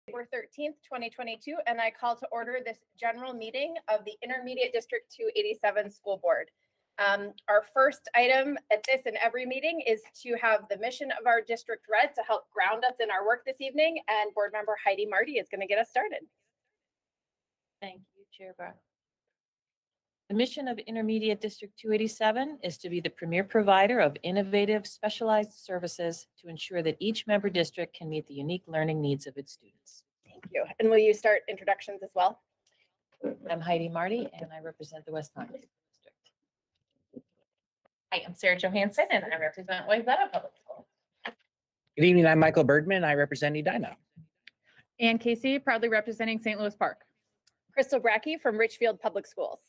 October 13th, 2022, and I call to order this general meeting of the Intermediate District 287 School Board. Our first item at this and every meeting is to have the mission of our district read to help ground us in our work this evening, and Board Member Heidi Marty is going to get us started. Thank you, Chair Brown. The mission of Intermediate District 287 is to be the premier provider of innovative, specialized services to ensure that each member district can meet the unique learning needs of its students. Thank you. And will you start introductions as well? I'm Heidi Marty, and I represent the West Palm District. Hi, I'm Sarah Johansson, and I represent Wayzata Public Schools. Good evening, I'm Michael Birdman. I represent Edina. Ann Casey, proudly representing St. Louis Park. Crystal Brackey from Richfield Public Schools.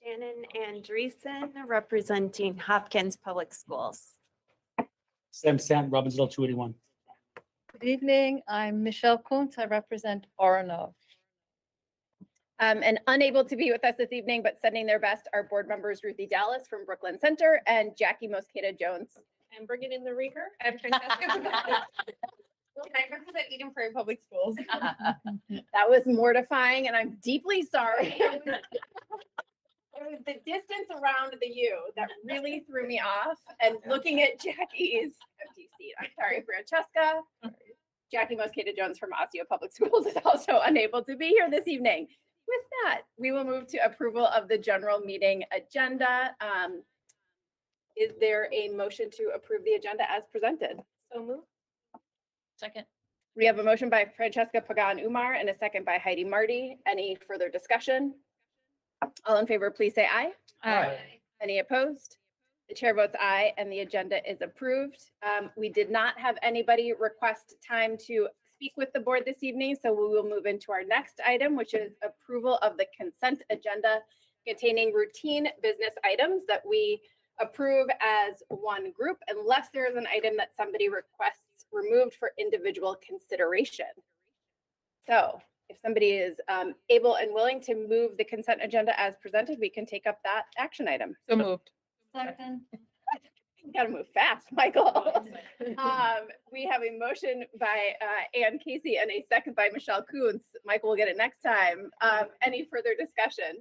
Shannon Andreessen, representing Hopkins Public Schools. Sam Sant, Robbinsville 281. Good evening, I'm Michelle Kuntz. I represent Orono. And unable to be with us this evening, but sending their best are board members Ruthie Dallas from Brooklyn Center and Jackie Mosqueda Jones. And bringing in the reader. I'm Francesca. I represent Eden Prairie Public Schools. That was mortifying, and I'm deeply sorry. It was the distance around the U that really threw me off. And looking at Jackie's empty seat, I'm sorry, Francesca. Jackie Mosqueda Jones from Osseo Public Schools is also unable to be here this evening. With that, we will move to approval of the general meeting agenda. Is there a motion to approve the agenda as presented? So moved. Second. We have a motion by Francesca Pagan Umar and a second by Heidi Marty. Any further discussion? All in favor, please say aye. Aye. Any opposed? The chair votes aye, and the agenda is approved. We did not have anybody request time to speak with the board this evening, so we will move into our next item, which is approval of the consent agenda containing routine business items that we approve as one group unless there is an item that somebody requests removed for individual consideration. So if somebody is able and willing to move the consent agenda as presented, we can take up that action item. So moved. Second. Gotta move fast, Michael. We have a motion by Ann Casey and a second by Michelle Kuntz. Michael will get it next time. Any further discussion?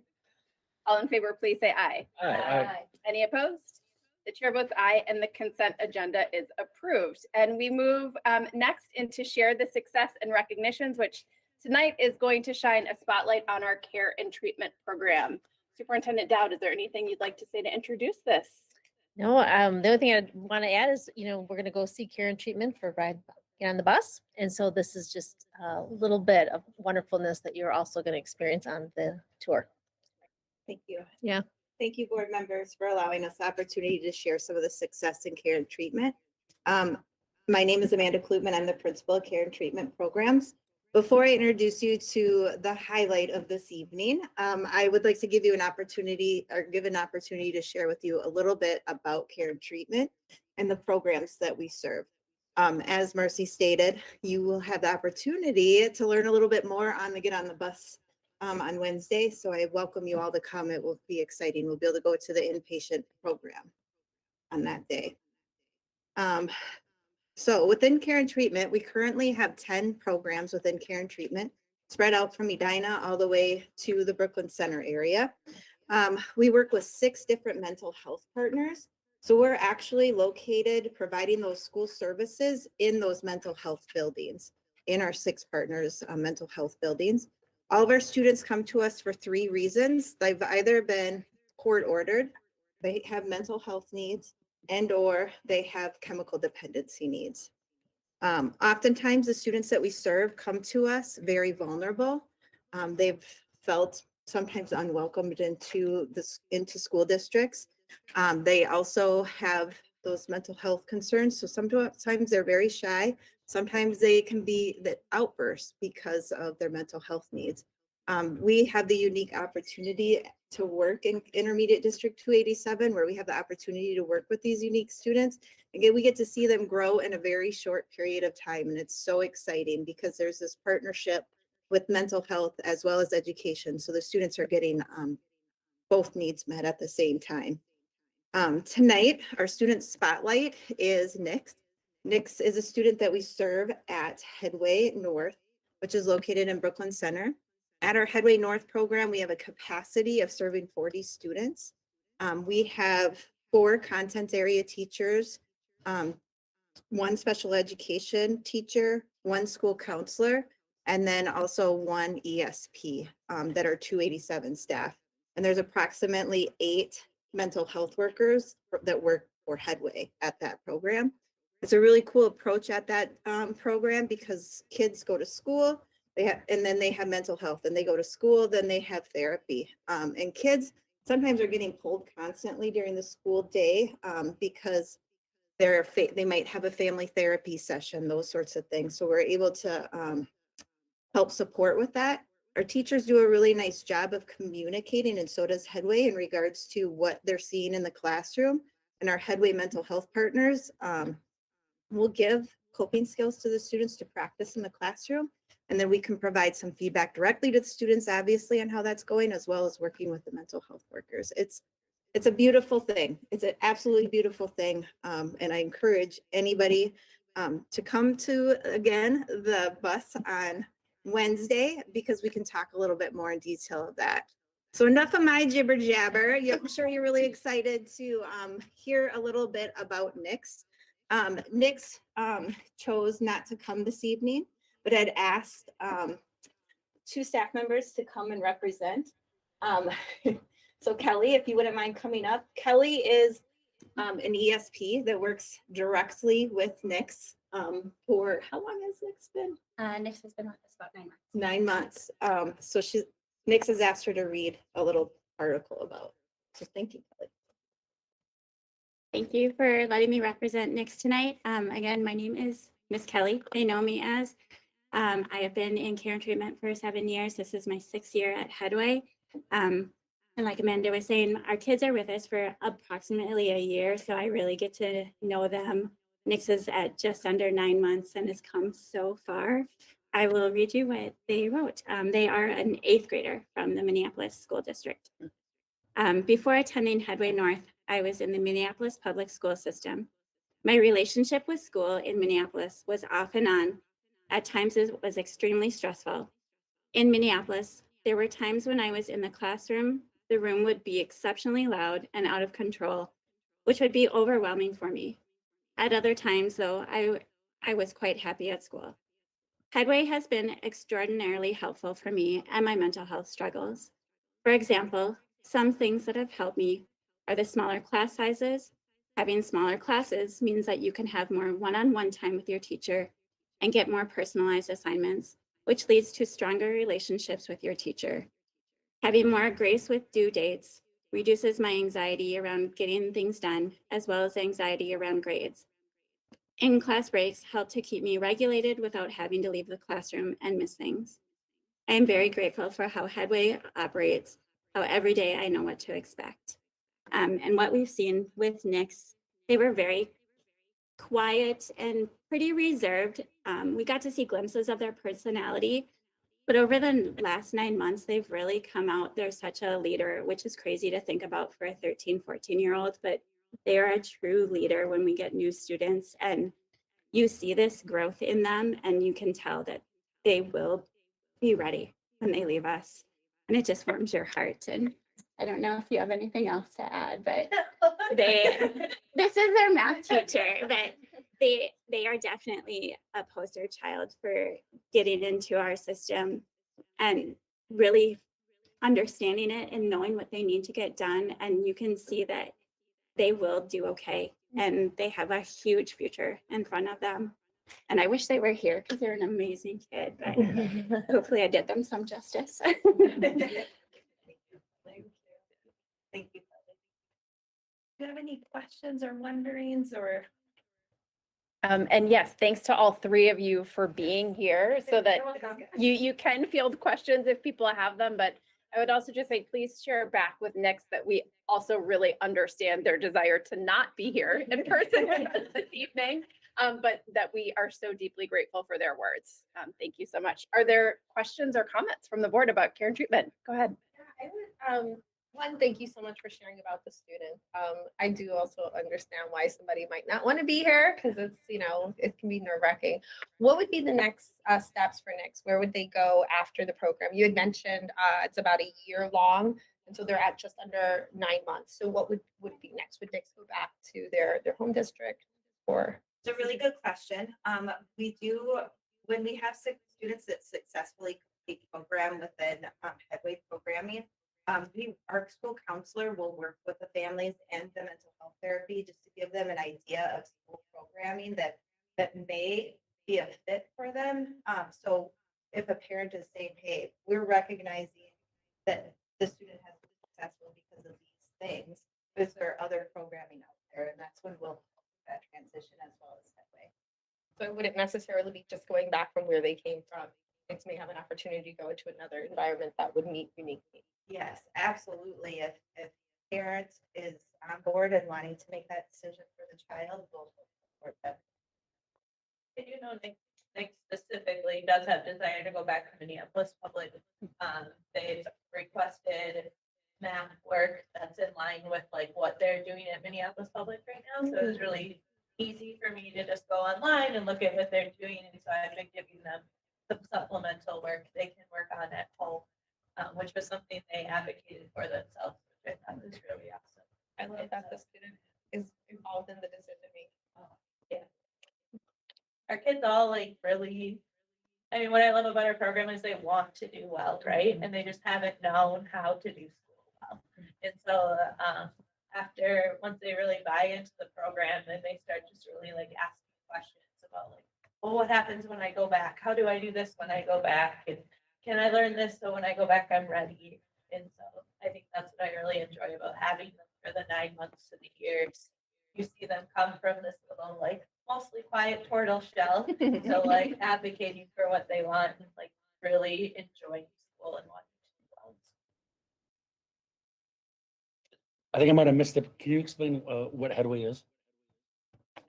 All in favor, please say aye. Aye. Any opposed? The chair votes aye, and the consent agenda is approved. And we move next into share the success and recognitions, which tonight is going to shine a spotlight on our care and treatment program. Superintendent Dowd, is there anything you'd like to say to introduce this? No, the only thing I want to add is, we're going to go see care and treatment for ride get on the bus. And so this is just a little bit of wonderfulness that you're also going to experience on the tour. Thank you. Yeah. Thank you, board members, for allowing us the opportunity to share some of the success in care and treatment. My name is Amanda Klutman. I'm the principal of care and treatment programs. Before I introduce you to the highlight of this evening, I would like to give an opportunity to share with you a little bit about care and treatment and the programs that we serve. As Marcy stated, you will have the opportunity to learn a little bit more on the Get on the Bus on Wednesday. So I welcome you all to come. It will be exciting. We'll be able to go to the inpatient program on that day. So within care and treatment, we currently have 10 programs within care and treatment spread out from Edina all the way to the Brooklyn Center area. We work with 6 different mental health partners. So we're actually located providing those school services in those mental health buildings, in our 6 partners' mental health buildings. All of our students come to us for 3 reasons. They've either been court ordered, they have mental health needs, and or they have chemical dependency needs. Oftentimes the students that we serve come to us very vulnerable. They've felt sometimes unwelcomed into school districts. They also have those mental health concerns. So sometimes they're very shy. Sometimes they can be the outbursts because of their mental health needs. We have the unique opportunity to work in Intermediate District 287, where we have the opportunity to work with these unique students. Again, we get to see them grow in a very short period of time. And it's so exciting because there's this partnership with mental health as well as education. So the students are getting both needs met at the same time. Tonight, our student spotlight is Nick. Nix is a student that we serve at Headway North, which is located in Brooklyn Center. At our Headway North program, we have a capacity of serving 40 students. We have 4 content area teachers, 1 special education teacher, 1 school counselor, and then also 1 ESP that are 287 staff. And there's approximately 8 mental health workers that work for Headway at that program. It's a really cool approach at that program because kids go to school, and then they have mental health, and they go to school, then they have therapy. And kids sometimes are getting pulled constantly during the school day because they might have a family therapy session, those sorts of things. So we're able to help support with that. Our teachers do a really nice job of communicating, and so does Headway, in regards to what they're seeing in the classroom. And our Headway mental health partners will give coping skills to the students to practice in the classroom. And then we can provide some feedback directly to the students, obviously, on how that's going, as well as working with the mental health workers. It's a beautiful thing. It's an absolutely beautiful thing. And I encourage anybody to come to, again, the bus on Wednesday, because we can talk a little bit more in detail of that. So enough of my jibber jabber. I'm sure you're really excited to hear a little bit about Nix. Nix chose not to come this evening, but had asked 2 staff members to come and represent. So Kelly, if you wouldn't mind coming up. Kelly is an ESP that works directly with Nix for, how long has Nix been? Nix has been with us about 9 months. 9 months. So Nix has asked her to read a little article about. So thank you, Kelly. Thank you for letting me represent Nix tonight. Again, my name is Miss Kelly. They know me as. I have been in care and treatment for 7 years. This is my 6th year at Headway. And like Amanda was saying, our kids are with us for approximately a year, so I really get to know them. Nix is at just under 9 months and has come so far. I will read you what they wrote. They are an 8th grader from the Minneapolis School District. Before attending Headway North, I was in the Minneapolis public school system. My relationship with school in Minneapolis was off and on. At times it was extremely stressful. In Minneapolis, there were times when I was in the classroom, the room would be exceptionally loud and out of control, which would be overwhelming for me. At other times, though, I was quite happy at school. Headway has been extraordinarily helpful for me and my mental health struggles. For example, some things that have helped me are the smaller class sizes. Having smaller classes means that you can have more one-on-one time with your teacher and get more personalized assignments, which leads to stronger relationships with your teacher. Having more grace with due dates reduces my anxiety around getting things done, as well as anxiety around grades. In-class breaks help to keep me regulated without having to leave the classroom and miss things. I am very grateful for how Headway operates, how every day I know what to expect. And what we've seen with Nix, they were very quiet and pretty reserved. We got to see glimpses of their personality, but over the last 9 months, they've really come out. They're such a leader, which is crazy to think about for a 13, 14-year-old, but they are a true leader when we get new students, and you see this growth in them, and you can tell that they will be ready when they leave us, and it just warms your heart. And I don't know if you have anything else to add, but this is their math teacher, but they are definitely a poster child for getting into our system and really understanding it and knowing what they need to get done. And you can see that they will do okay, and they have a huge future in front of them. And I wish they were here because they're an amazing kid, but hopefully I did them some justice. Thank you. Do you have any questions or wonderings or? And yes, thanks to all 3 of you for being here so that you can field questions if people have them, but I would also just say, please share back with Nix that we also really understand their desire to not be here in person with us this evening, but that we are so deeply grateful for their words. Thank you so much. Are there questions or comments from the board about care and treatment? Go ahead. I would One, thank you so much for sharing about the student. I do also understand why somebody might not want to be here because it's, it can be nerve wracking. What would be the next steps for next? Where would they go after the program? You had mentioned it's about a year long, and so they're at just under 9 months. So what would be next? Would next go back to their home district or? It's a really good question. We do, when we have students that successfully complete program within Headway programming, our school counselor will work with the families and the mental health therapy just to give them an idea of school programming that may be a fit for them. So if a parent is saying, hey, we're recognizing that the student has been successful because of these things, is there other programming out there? And that's when we'll that transition as well as Headway. So it wouldn't necessarily be just going back from where they came from. Kids may have an opportunity to go into another environment that would meet unique needs. Yes, absolutely. If parent is on board and wanting to make that decision for the child, we'll support them. Nick specifically does have desire to go back to Minneapolis Public. They've requested math work that's in line with like what they're doing at Minneapolis Public right now. So it was really easy for me to just go online and look at what they're doing. And so I've been giving them some supplemental work they can work on at home, which was something they advocated for themselves, which I thought was really awesome. I love that the student is involved in the decision making. Our kids all like really, I mean, what I love about our program is they want to do well, right? And they just haven't known how to do school well. And so once they really buy into the program, then they start just really like asking questions about like, well, what happens when I go back? How do I do this when I go back? And can I learn this so when I go back, I'm ready? And so I think that's what I really enjoy about having them for the 9 months of the year. You see them come from this little like mostly quiet turtle shell to like advocating for what they want and like really enjoying school and wanting to do well. I think I might have missed it. Can you explain what Headway is?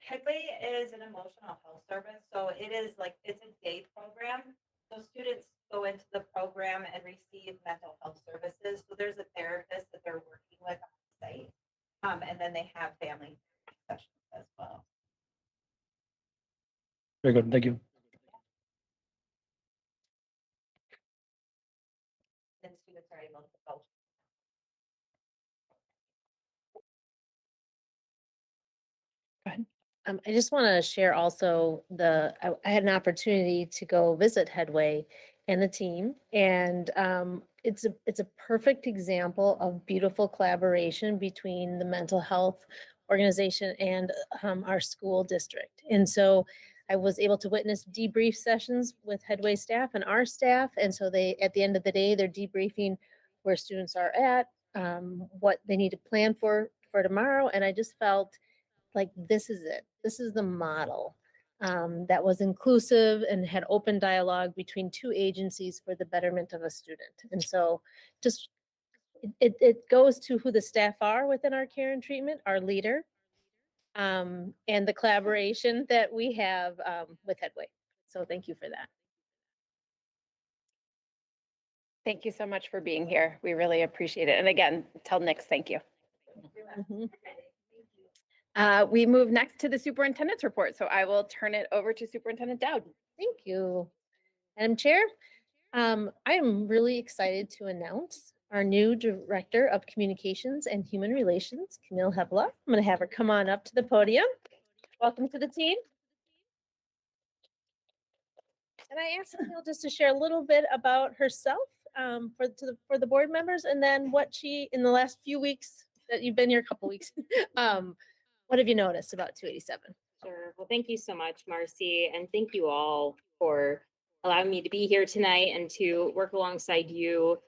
Headway is an emotional health service. So it is like, it's a day program. So students go into the program and receive mental health services. So there's a therapist that they're working with on site. And then they have family sessions as well. Very good. Thank you. And students are able to go. I just want to share also I had an opportunity to go visit Headway and the team, and it's a perfect example of beautiful collaboration between the mental health organization and our school district. And so I was able to witness debrief sessions with Headway staff and our staff, and so at the end of the day, they're debriefing where students are at, what they need to plan for tomorrow, and I just felt like this is it. This is the model that was inclusive and had open dialogue between two agencies for the betterment of a student. And so just it goes to who the staff are within our care and treatment, our leader, and the collaboration that we have with Headway. So thank you for that. Thank you so much for being here. We really appreciate it. And again, tell Nix, thank you. Mhm. We move next to the superintendent's report. So I will turn it over to Superintendent Dowd. Thank you. Madam Chair, I am really excited to announce our new Director of Communications and Human Relations, Camille Hebla. I'm going to have her come on up to the podium. Welcome to the team. And I asked Camille just to share a little bit about herself for the board members, and then what she, in the last few weeks that you've been here, a couple weeks, what have you noticed about 287? Sure. Well, thank you so much, Marcy, and thank you all for allowing me to be here tonight and to work alongside you,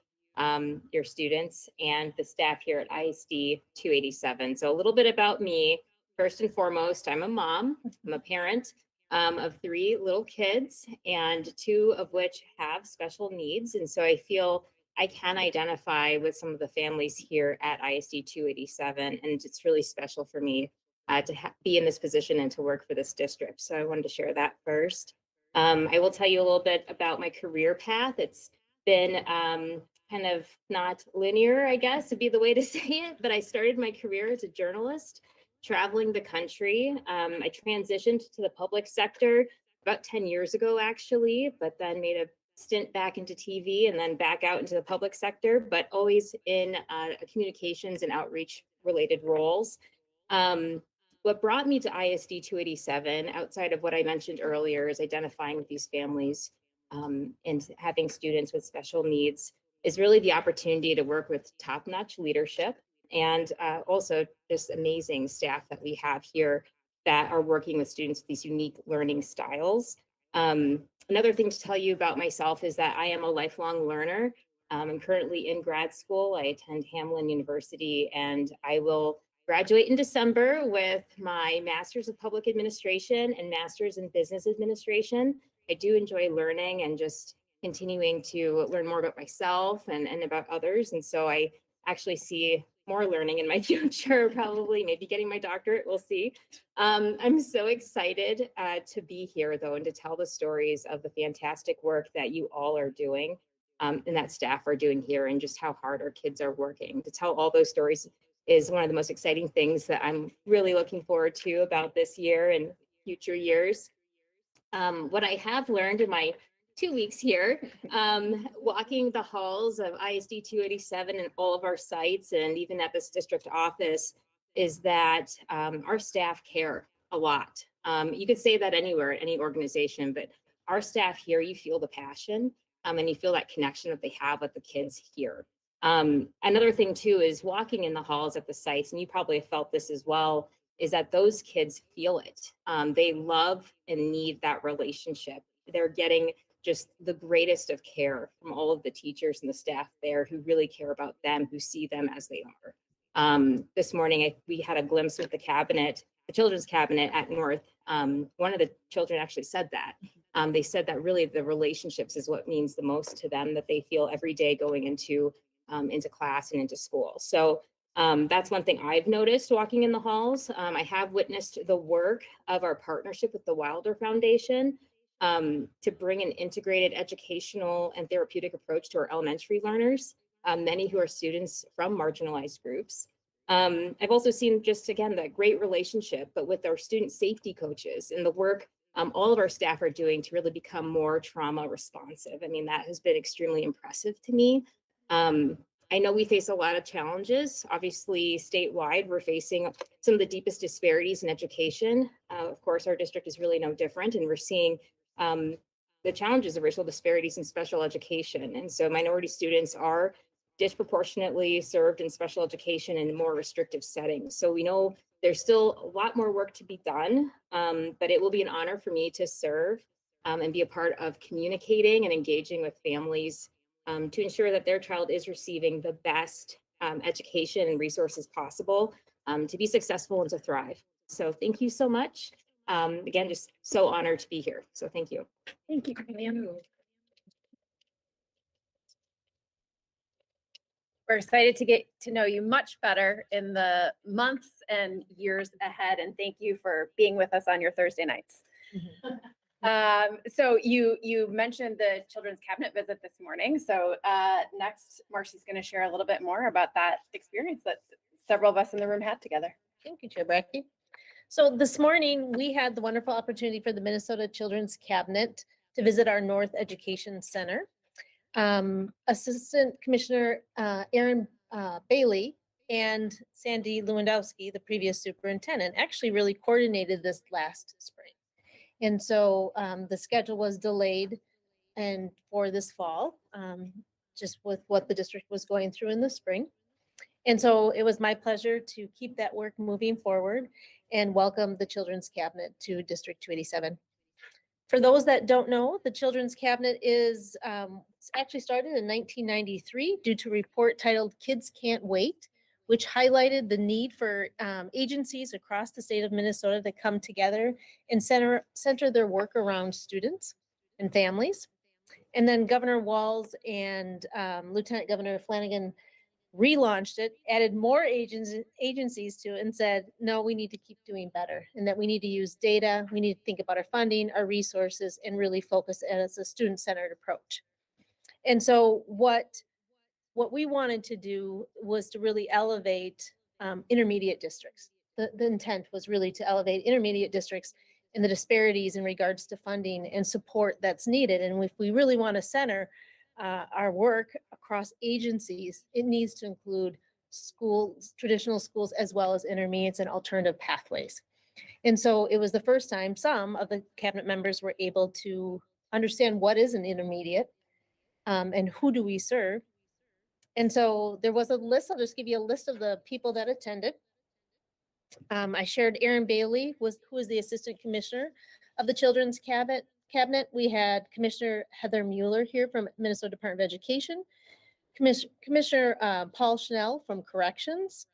your students, and the staff here at ISD 287. So a little bit about me. First and foremost, I'm a mom. I'm a parent of 3 little kids, and 2 of which have special needs. And so I feel I can identify with some of the families here at ISD 287, and it's really special for me to be in this position and to work for this district. So I wanted to share that first. I will tell you a little bit about my career path. It's been kind of not linear, I guess, would be the way to say it. But I started my career as a journalist, traveling the country. I transitioned to the public sector about 10 years ago, actually, but then made a stint back into TV and then back out into the public sector, but always in communications and outreach related roles. What brought me to ISD 287, outside of what I mentioned earlier, is identifying with these families and having students with special needs, is really the opportunity to work with top-notch leadership and also just amazing staff that we have here that are working with students with these unique learning styles. Another thing to tell you about myself is that I am a lifelong learner. I'm currently in grad school. I attend Hamline University, and I will graduate in December with my Master's of Public Administration and Master's in Business Administration. I do enjoy learning and just continuing to learn more about myself and about others. And so I actually see more learning in my future, probably maybe getting my doctorate, we'll see. I'm so excited to be here though, and to tell the stories of the fantastic work that you all are doing and that staff are doing here, and just how hard our kids are working. To tell all those stories is one of the most exciting things that I'm really looking forward to about this year and future years. What I have learned in my 2 weeks here, walking the halls of ISD 287 and all of our sites, and even at this district office, is that our staff care a lot. You could say that anywhere, at any organization, but our staff here, you feel the passion and you feel that connection that they have with the kids here. Another thing too is walking in the halls at the sites, and you probably have felt this as well, is that those kids feel it. They love and need that relationship. They're getting just the greatest of care from all of the teachers and the staff there who really care about them, who see them as they are. This morning, we had a glimpse with the cabinet, the children's cabinet at North. One of the children actually said that. They said that really the relationships is what means the most to them, that they feel every day going into class and into school. So that's one thing I've noticed walking in the halls. I have witnessed the work of our partnership with the Wilder Foundation to bring an integrated educational and therapeutic approach to our elementary learners, many who are students from marginalized groups. I've also seen just, again, that great relationship, but with our student safety coaches and the work all of our staff are doing to really become more trauma responsive. I mean, that has been extremely impressive to me. I know we face a lot of challenges. Obviously, statewide, we're facing some of the deepest disparities in education. Of course, our district is really no different, and we're seeing the challenges of racial disparities in special education. And so minority students are disproportionately served in special education in more restrictive settings. So we know there's still a lot more work to be done, but it will be an honor for me to serve and be a part of communicating and engaging with families to ensure that their child is receiving the best education and resources possible to be successful and to thrive. So thank you so much. Again, just so honored to be here. So thank you. Thank you, Camille. We're excited to get to know you much better in the months and years ahead. And thank you for being with us on your Thursday nights. So you mentioned the Children's Cabinet visit this morning. So next, Marcy's going to share a little bit more about that experience that several of us in the room had together. Thank you, Chair Brecky. So this morning, we had the wonderful opportunity for the Minnesota Children's Cabinet to visit our North Education Center. Assistant Commissioner Aaron Bailey and Sandy Lewandowski, the previous superintendent, actually really coordinated this last spring. And so the schedule was delayed and for this fall, just with what the district was going through in the spring. And so it was my pleasure to keep that work moving forward and welcome the Children's Cabinet to District 287. For those that don't know, the Children's Cabinet is actually started in 1993 due to a report titled Kids Can't Wait, which highlighted the need for agencies across the state of Minnesota to come together and center their work around students and families. And then Governor Walz and Lieutenant Governor Flanagan relaunched it, added more agencies to it, and said, no, we need to keep doing better, and that we need to use data, we need to think about our funding, our resources, and really focus as a student-centered approach. And so what what we wanted to do was to really elevate intermediate districts. The intent was really to elevate intermediate districts and the disparities in regards to funding and support that's needed. And if we really want to center our work across agencies, it needs to include schools, traditional schools, as well as intermediates and alternative pathways. And so it was the first time some of the cabinet members were able to understand what is an intermediate and who do we serve. And so there was a list. I'll just give you a list of the people that attended. I shared Erin Bailey, who was the Assistant Commissioner of the Children's Cabinet. We had Commissioner Heather Mueller here from Minnesota Department of Education, Commissioner Paul Schnell from Corrections.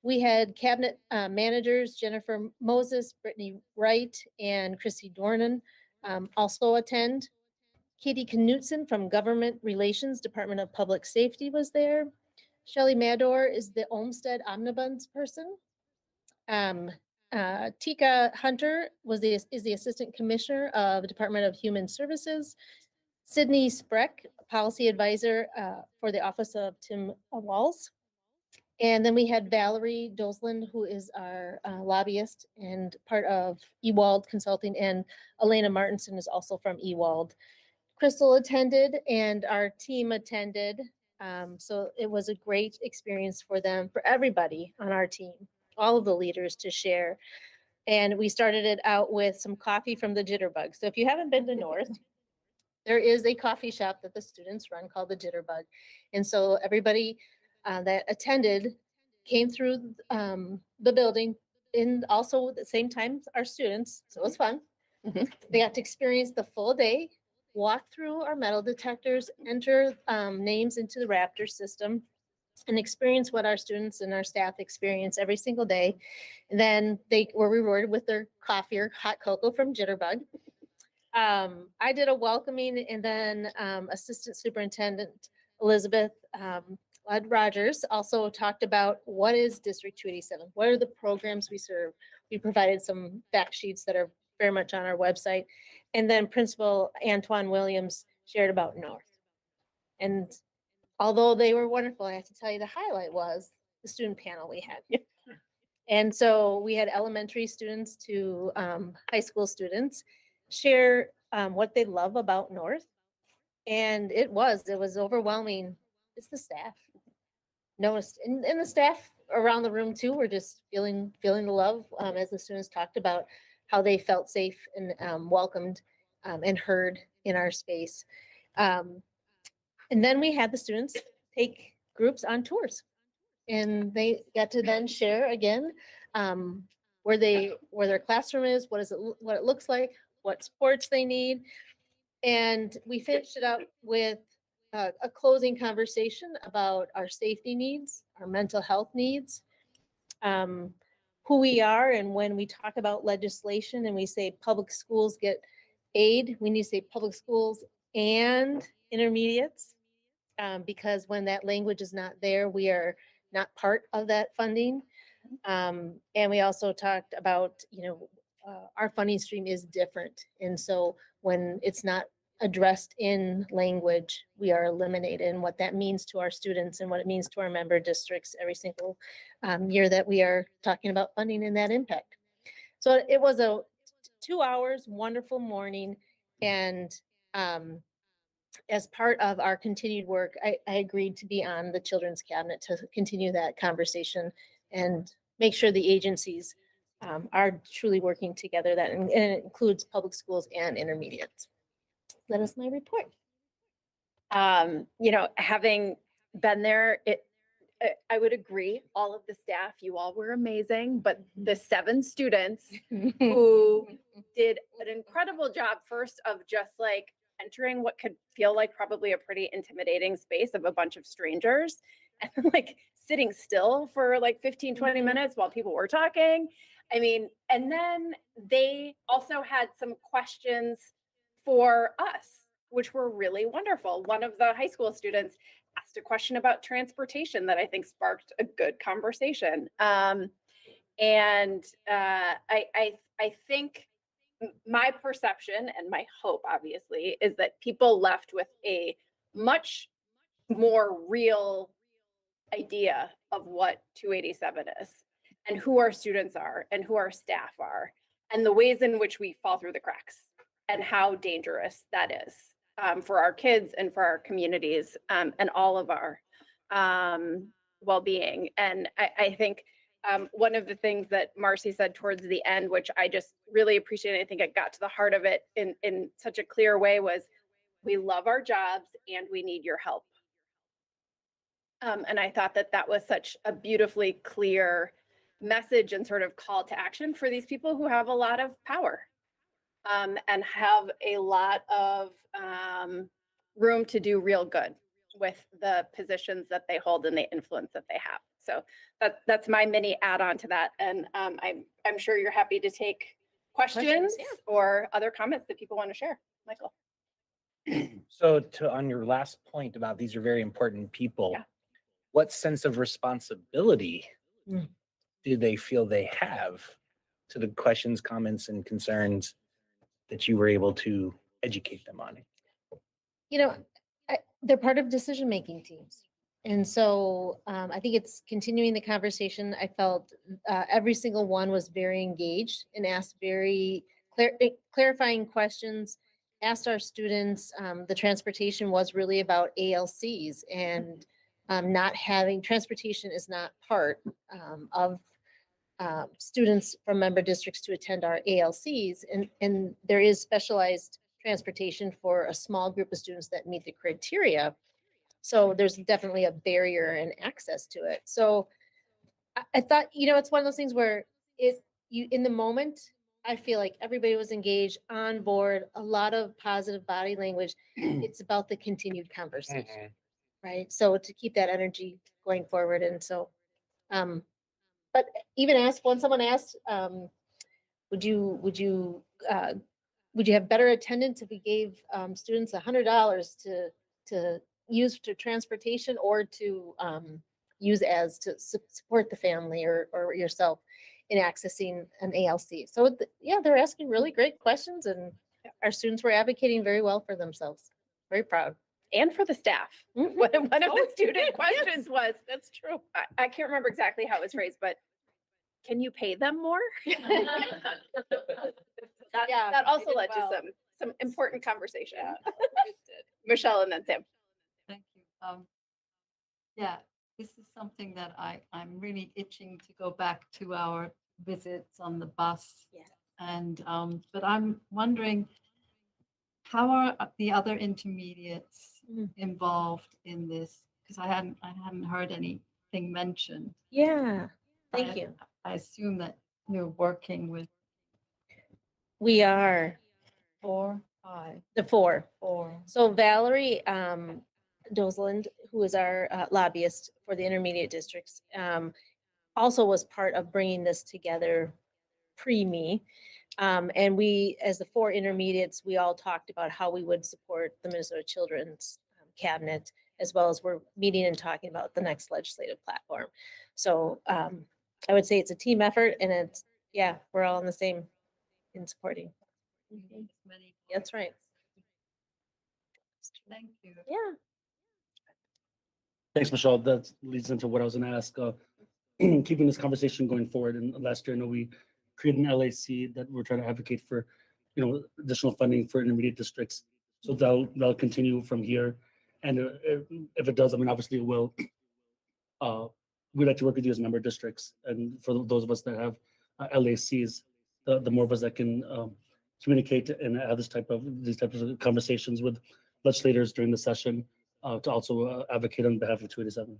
We had Cabinet Managers Jennifer Moses, Brittany Wright, and Chrissy Dornan also attend. Katie Knutson from Government Relations, Department of Public Safety was there. Shelley Mador is the Olmsted Omnibus person. Tika Hunter is the Assistant Commissioner of Department of Human Services. Sydney Spreck, Policy Advisor for the Office of Tim Walls. And then we had Valerie Dosland, who is our lobbyist and part of Ewald Consulting, and Elena Martinson is also from Ewald. Crystal attended and our team attended. So it was a great experience for them, for everybody on our team, all of the leaders to share. And we started it out with some coffee from the Jitterbug. So if you haven't been to North, there is a coffee shop that the students run called the Jitterbug. And so everybody that attended came through the building and also at the same time our students. So it was fun. They got to experience the full day, walk through our metal detectors, enter names into the Raptor system, and experience what our students and our staff experience every single day. And then they were rewarded with their coffee or hot cocoa from Jitterbug. I did a welcoming, and then Assistant Superintendent Elizabeth Rogers also talked about what is District 287, what are the programs we serve. We provided some fact sheets that are very much on our website. And then Principal Antoine Williams shared about North. And although they were wonderful, I have to tell you the highlight was the student panel we had. And so we had elementary students to high school students share what they love about North. And it was overwhelming. It's the staff. Noticed, and the staff around the room too were just feeling the love as the students talked about how they felt safe and welcomed and heard in our space. And then we had the students take groups on tours, and they got to then share again where their classroom is, what it looks like, what supports they need. And we finished it up with a closing conversation about our safety needs, our mental health needs, who we are. And when we talk about legislation and we say public schools get aid, we need to say public schools and intermediates, because when that language is not there, we are not part of that funding. And we also talked about, our funding stream is different. And so when it's not addressed in language, we are eliminated, and what that means to our students and what it means to our member districts every single year that we are talking about funding and that impact. So it was a 2 hours, wonderful morning. And as part of our continued work, I agreed to be on the Children's Cabinet to continue that conversation and make sure the agencies are truly working together, and it includes public schools and intermediates. That is my report. Having been there, I would agree, all of the staff, you all were amazing, but the 7 students who did an incredible job first of just like entering what could feel like probably a pretty intimidating space of a bunch of strangers and like sitting still for like 15, 20 minutes while people were talking. I mean, and then they also had some questions for us, which were really wonderful. One of the high school students asked a question about transportation that I think sparked a good conversation. I think my perception and my hope, obviously, is that people left with a much more real idea of what 287 is and who our students are and who our staff are and the ways in which we fall through the cracks and how dangerous that is for our kids and for our communities and all of our well-being. And I think one of the things that Marcy said towards the end, which I just really appreciate, I think it got to the heart of it in such a clear way, was we love our jobs and we need your help. And I thought that that was such a beautifully clear message and sort of call to action for these people who have a lot of power and have a lot of room to do real good with the positions that they hold and the influence that they have. So that's my mini add-on to that. And I'm sure you're happy to take questions yeah. or other comments that people want to share. Michael. So on your last point about these are very important people, Yeah. what sense of responsibility Mm. do they feel they have to the questions, comments, and concerns that you were able to educate them on? You know, they're part of decision-making teams. And so I think it's continuing the conversation. I felt every single one was very engaged and asked very clarifying questions, asked our students. The transportation was really about ALCs and not having, transportation is not part of students from member districts to attend our ALCs. And there is specialized transportation for a small group of students that meet the criteria. So there's definitely a barrier in access to it. So I thought, it's one of those things where in the moment, I feel like everybody was engaged, on board, a lot of positive body language. It's about the continued conversation, right? So to keep that energy going forward. And so, but even when someone asked, would you have better attendance if we gave students $100 to use to transportation or to use as to support the family or yourself in accessing an ALC? So yeah, they're asking really great questions, and our students were advocating very well for themselves. Very proud. And for the staff. Mhm. One of the Oh, student questions yes. was, That's true. I can't remember exactly how it was phrased, but can you pay them more? That also led to some important conversation. Michelle and then Sam. Thank you. Yeah, this is something that I'm really itching to go back to our visits on the bus. Yeah. And, but I'm wondering, how are the other intermediates involved in this? Because I hadn't heard anything mentioned. Yeah, thank you. I assume that you're working with We are 4, 5, the 4. 4. So Valerie Doseland, who is our lobbyist for the intermediate districts, also was part of bringing this together pre-me. And we, as the 4 intermediates, we all talked about how we would support the Minnesota Children's Cabinet, as well as we're meeting and talking about the next legislative platform. So I would say it's a team effort, and we're all in the same in supporting. That's right. Thank you. Yeah. Thanks, Michelle. That leads into what I was going to ask. Keeping this conversation going forward, and last year, I know we created an LAC that we're trying to advocate for, additional funding for intermediate districts. So that'll continue from here. And if it does, I mean, obviously it will. We'd like to work with you as member districts, and for those of us that have LACs, the more of us that can communicate and have these types of conversations with legislators during the session to also advocate on behalf of 287.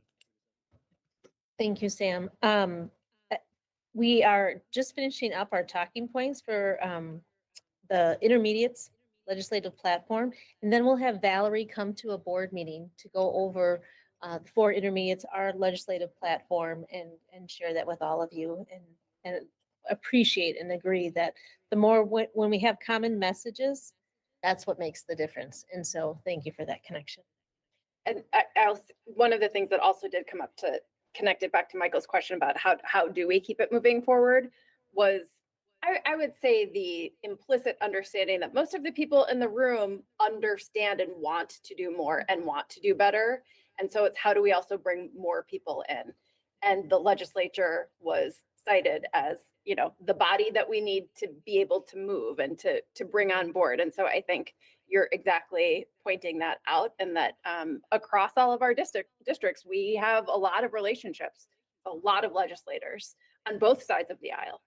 Thank you, Sam. We are just finishing up our talking points for the intermediates legislative platform, and then we'll have Valerie come to a board meeting to go over the 4 intermediates, our legislative platform, and share that with all of you, and appreciate and agree that the more when we have common messages, that's what makes the difference. And so thank you for that connection. And one of the things that also did come up to connect it back to Michael's question about how do we keep it moving forward was, I would say, the implicit understanding that most of the people in the room understand and want to do more and want to do better. And so it's how do we also bring more people in? And the legislature was cited as, you know, the body that we need to be able to move and to bring on board. And so I think you're exactly pointing that out, and that across all of our districts, we have a lot of relationships, a lot of legislators on both sides of the aisle.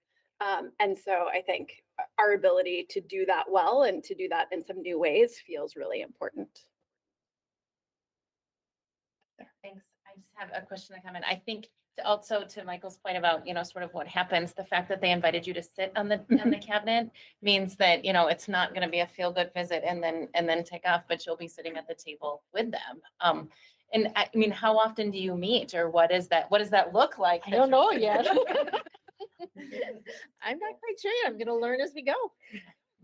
And so I think our ability to do that well and to do that in some new ways feels really important. Thanks. I just have a question and comment. I think also to Michael's point about, you know, sort of what happens, the fact that they invited you to sit on the cabinet means that, you know, it's not going to be a feel good visit and then take off, but you'll be sitting at the table with them. And I mean, how often do you meet, or what does that look like? I don't know yet. I'm not quite sure yet. I'm gonna learn as we go.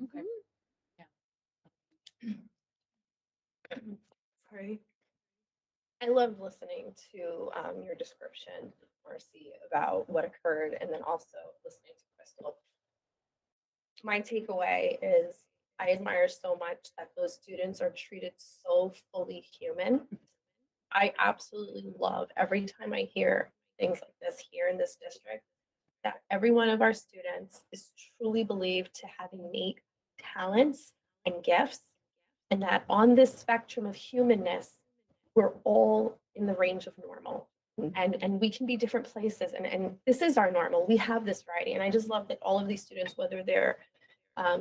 Okay. Sorry. I loved listening to your description, Marcy, about what occurred, and then also listening to Crystal. My takeaway is I admire so much that those students are treated so fully human. I absolutely love every time I hear things like this here in this district, that every one of our students is truly believed to have innate talents and gifts, and that on this spectrum of humanness, we're all in the range of normal. And we can be different places, and this is our normal. We have this variety, and I just love that all of these students, whether they're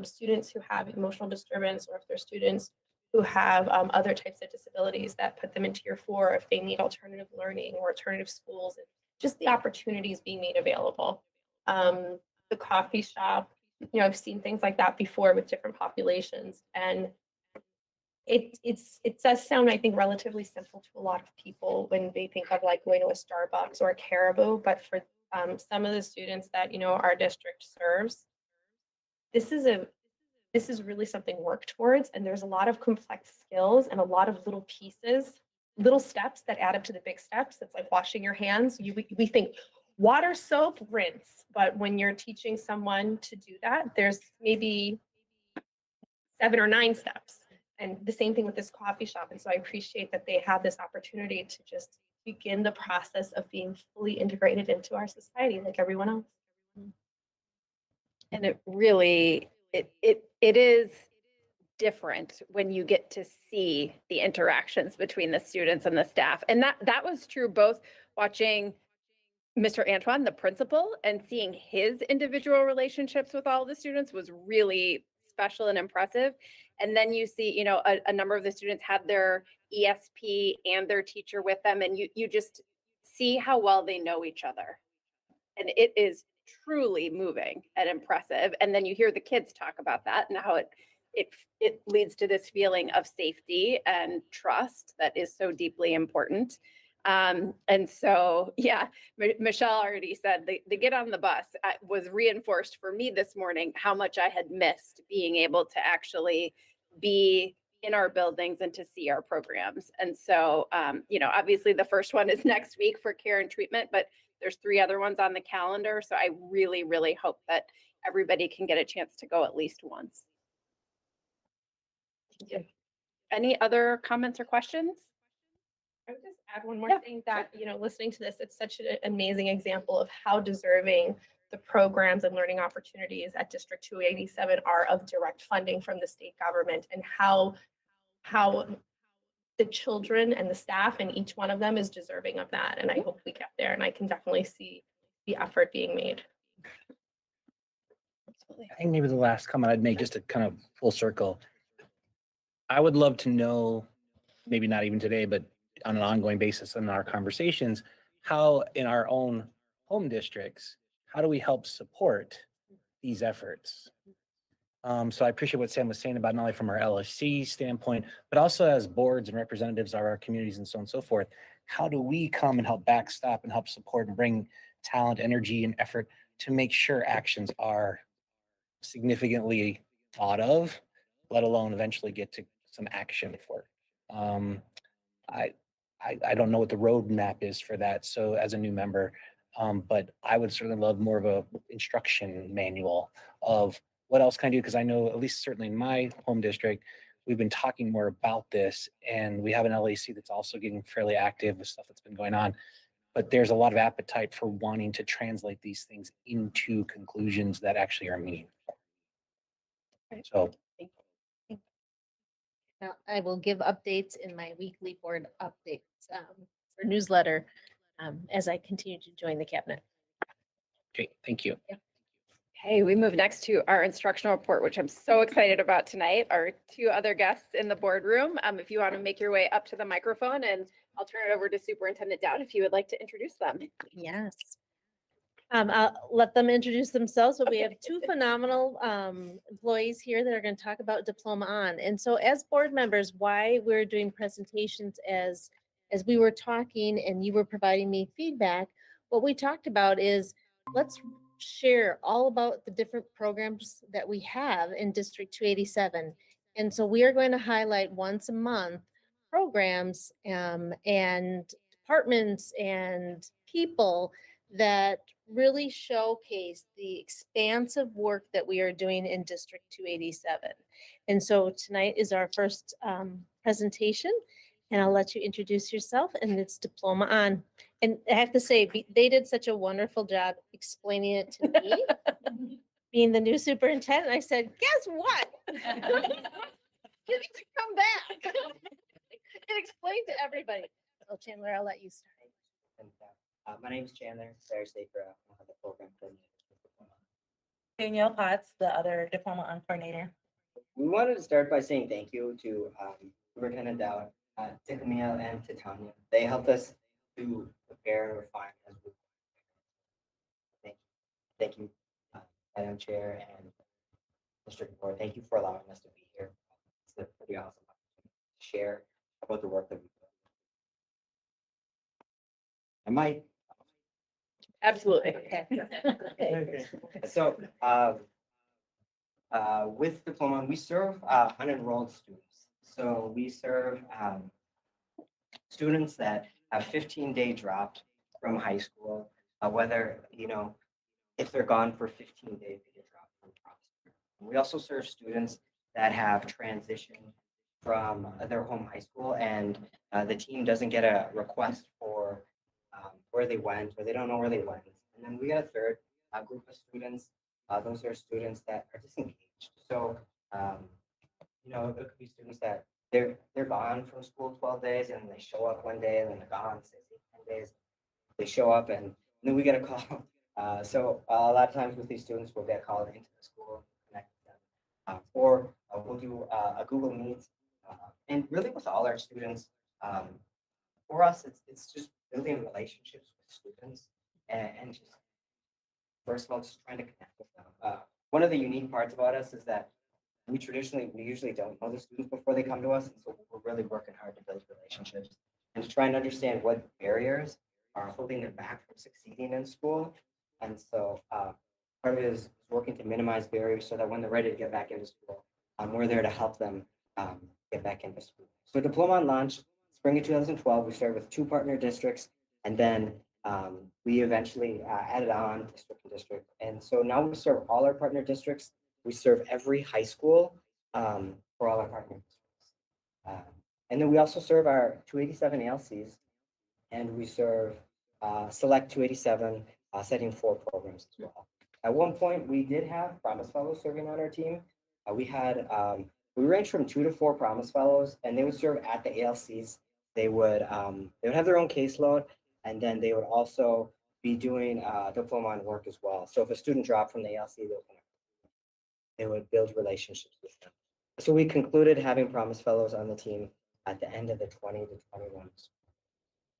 students who have emotional disturbance, or if they're students who have other types of disabilities that put them in tier 4, if they need alternative learning or alternative schools, and just the opportunities being made available. The coffee shop, you know, I've seen things like that before with different populations, and it does sound, I think, relatively simple to a lot of people when they think of like going to a Starbucks or a Caribou, but for some of the students that, you know, our district serves, this is really something to work towards, and there's a lot of complex skills and a lot of little pieces, little steps that add up to the big steps. It's like washing your hands. We think water, soap, rinse, but when you're teaching someone to do that, there's maybe 7 or 9 steps. And the same thing with this coffee shop. And so I appreciate that they have this opportunity to just begin the process of being fully integrated into our society like everyone else. And it really, it is different when you get to see the interactions between the students and the staff. And that was true both watching Mr. Antoine, the principal, and seeing his individual relationships with all the students was really special and impressive. And then you see, you know, a number of the students had their ESP and their teacher with them, and you just see how well they know each other. And it is truly moving and impressive. And then you hear the kids talk about that and how it leads to this feeling of safety and trust that is so deeply important. And so, yeah, Michelle already said the get on the bus was reinforced for me this morning, how much I had missed being able to actually be in our buildings and to see our programs. And so, you know, obviously the first one is next week for care and treatment, but there's 3 other ones on the calendar. So I really, really hope that everybody can get a chance to go at least once. Thank you. Any other comments or questions? I would just add one more Yeah, thing that, you know, listening to this, it's such an amazing example of how deserving the programs and learning opportunities at District 287 are of direct funding from the state government, and how the children and the staff and each one of them is deserving of that. And I hope we get there, and I can definitely see the effort being made. Absolutely. I think maybe the last comment I'd make, just to kind of full circle, I would love to know, maybe not even today, but on an ongoing basis in our conversations, how in our own home districts, how do we help support these efforts? So I appreciate what Sam was saying about not only from our LSC standpoint, but also as boards and representatives of our communities and so on and so forth. How do we come and help backstop and help support and bring talent, energy, and effort to make sure actions are significantly thought of, let alone eventually get to some action for it? I don't know what the roadmap is for that. So as a new member, but I would certainly love more of a instruction manual of what else can I do? Because I know, at least certainly in my home district, we've been talking more about this, and we have an LAC that's also getting fairly active with stuff that's been going on. But there's a lot of appetite for wanting to translate these things into conclusions that actually are meaningful. So Now, I will give updates in my weekly board updates or newsletter as I continue to join the cabinet. okay, thank you. Okay, we move next to our instructional report, which I'm so excited about tonight. Our two other guests in the boardroom. If you want to make your way up to the microphone, and I'll turn it over to Superintendent Dowd if you would like to introduce them. Yes. I'll let them introduce themselves, but we have two phenomenal employees here that are going to talk about Diploma On. And so as board members, why we're doing presentations as we were talking and you were providing me feedback, what we talked about is let's share all about the different programs that we have in District 287. And so we are going to highlight once a month programs and departments and people that really showcase the expansive work that we are doing in District 287. And so tonight is our first presentation, and I'll let you introduce yourself, and it's Diploma On. And I have to say, they did such a wonderful job explaining it to me. Being the new superintendent, I said, guess what? You need to come back and explain to everybody. So Chandler, I'll let you start. My name is Chandler, Sarah Safer, the program coordinator. Danielle Potts, the other Diploma On coordinator. We wanted to start by saying thank you to Superintendent Dowd, to Camille, and to Tanya. They helped us to prepare and refine as we thank you, Madam Chair and District Board. Thank you for allowing us to be here. It's a pretty awesome opportunity to share about the work that we do. I might. Absolutely. Okay. So with Diploma, we serve unenrolled students. So we serve students that have 15-day dropped from high school, whether, if they're gone for 15 days, they get dropped from process. We also serve students that have transitioned from their home high school, and the team doesn't get a request for where they went, or they don't know where they went. And then we got a third group of students. Those are students that are disengaged. So, it could be students that they're gone from school 12 days, and they show up one day, and then they're gone 6, 8, 10 days. They show up, and then we get a call. So a lot of times with these students, we'll get called into the school, connect with them, or we'll do a Google Meet. And really, with all our students, for us, it's just building relationships with students and just first of all, just trying to connect with them. One of the unique parts about us is that we usually don't know the students before they come to us. And so we're really working hard to build relationships and to try and understand what barriers are holding them back from succeeding in school. And so part of it is working to minimize barriers so that when they're ready to get back into school, we're there to help them get back into school. So Diploma On launched spring of 2012. We started with 2 partner districts, and then we eventually added on district. And so now we serve all our partner districts. We serve every high school for all our partner districts. And then we also serve our 287 ALCs, and we serve select 287 setting 4 programs as well. At one point, we did have Promise Fellows serving on our team. We ranged from 2 to 4 Promise Fellows, and they would serve at the ALCs. They would have their own caseload, and then they would also be doing Diploma On work as well. So if a student dropped from the ALC, they would build relationships with them. So we concluded having Promise Fellows on the team at the end of the 20 to 21.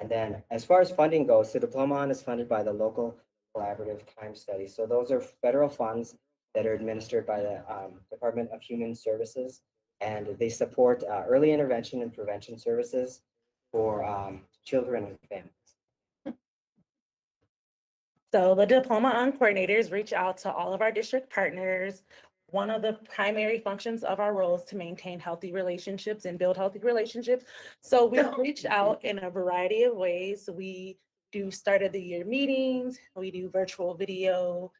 And then as far as funding goes, the Diploma On is funded by the local collaborative time study. So those are federal funds that are administered by the Department of Human Services, and they support early intervention and prevention services for children and families. So the Diploma On coordinators reach out to all of our district partners. One of the primary functions of our role is to maintain healthy relationships and build healthy relationships. So we reach out in a variety of ways. We do start of the year meetings. We do virtual video,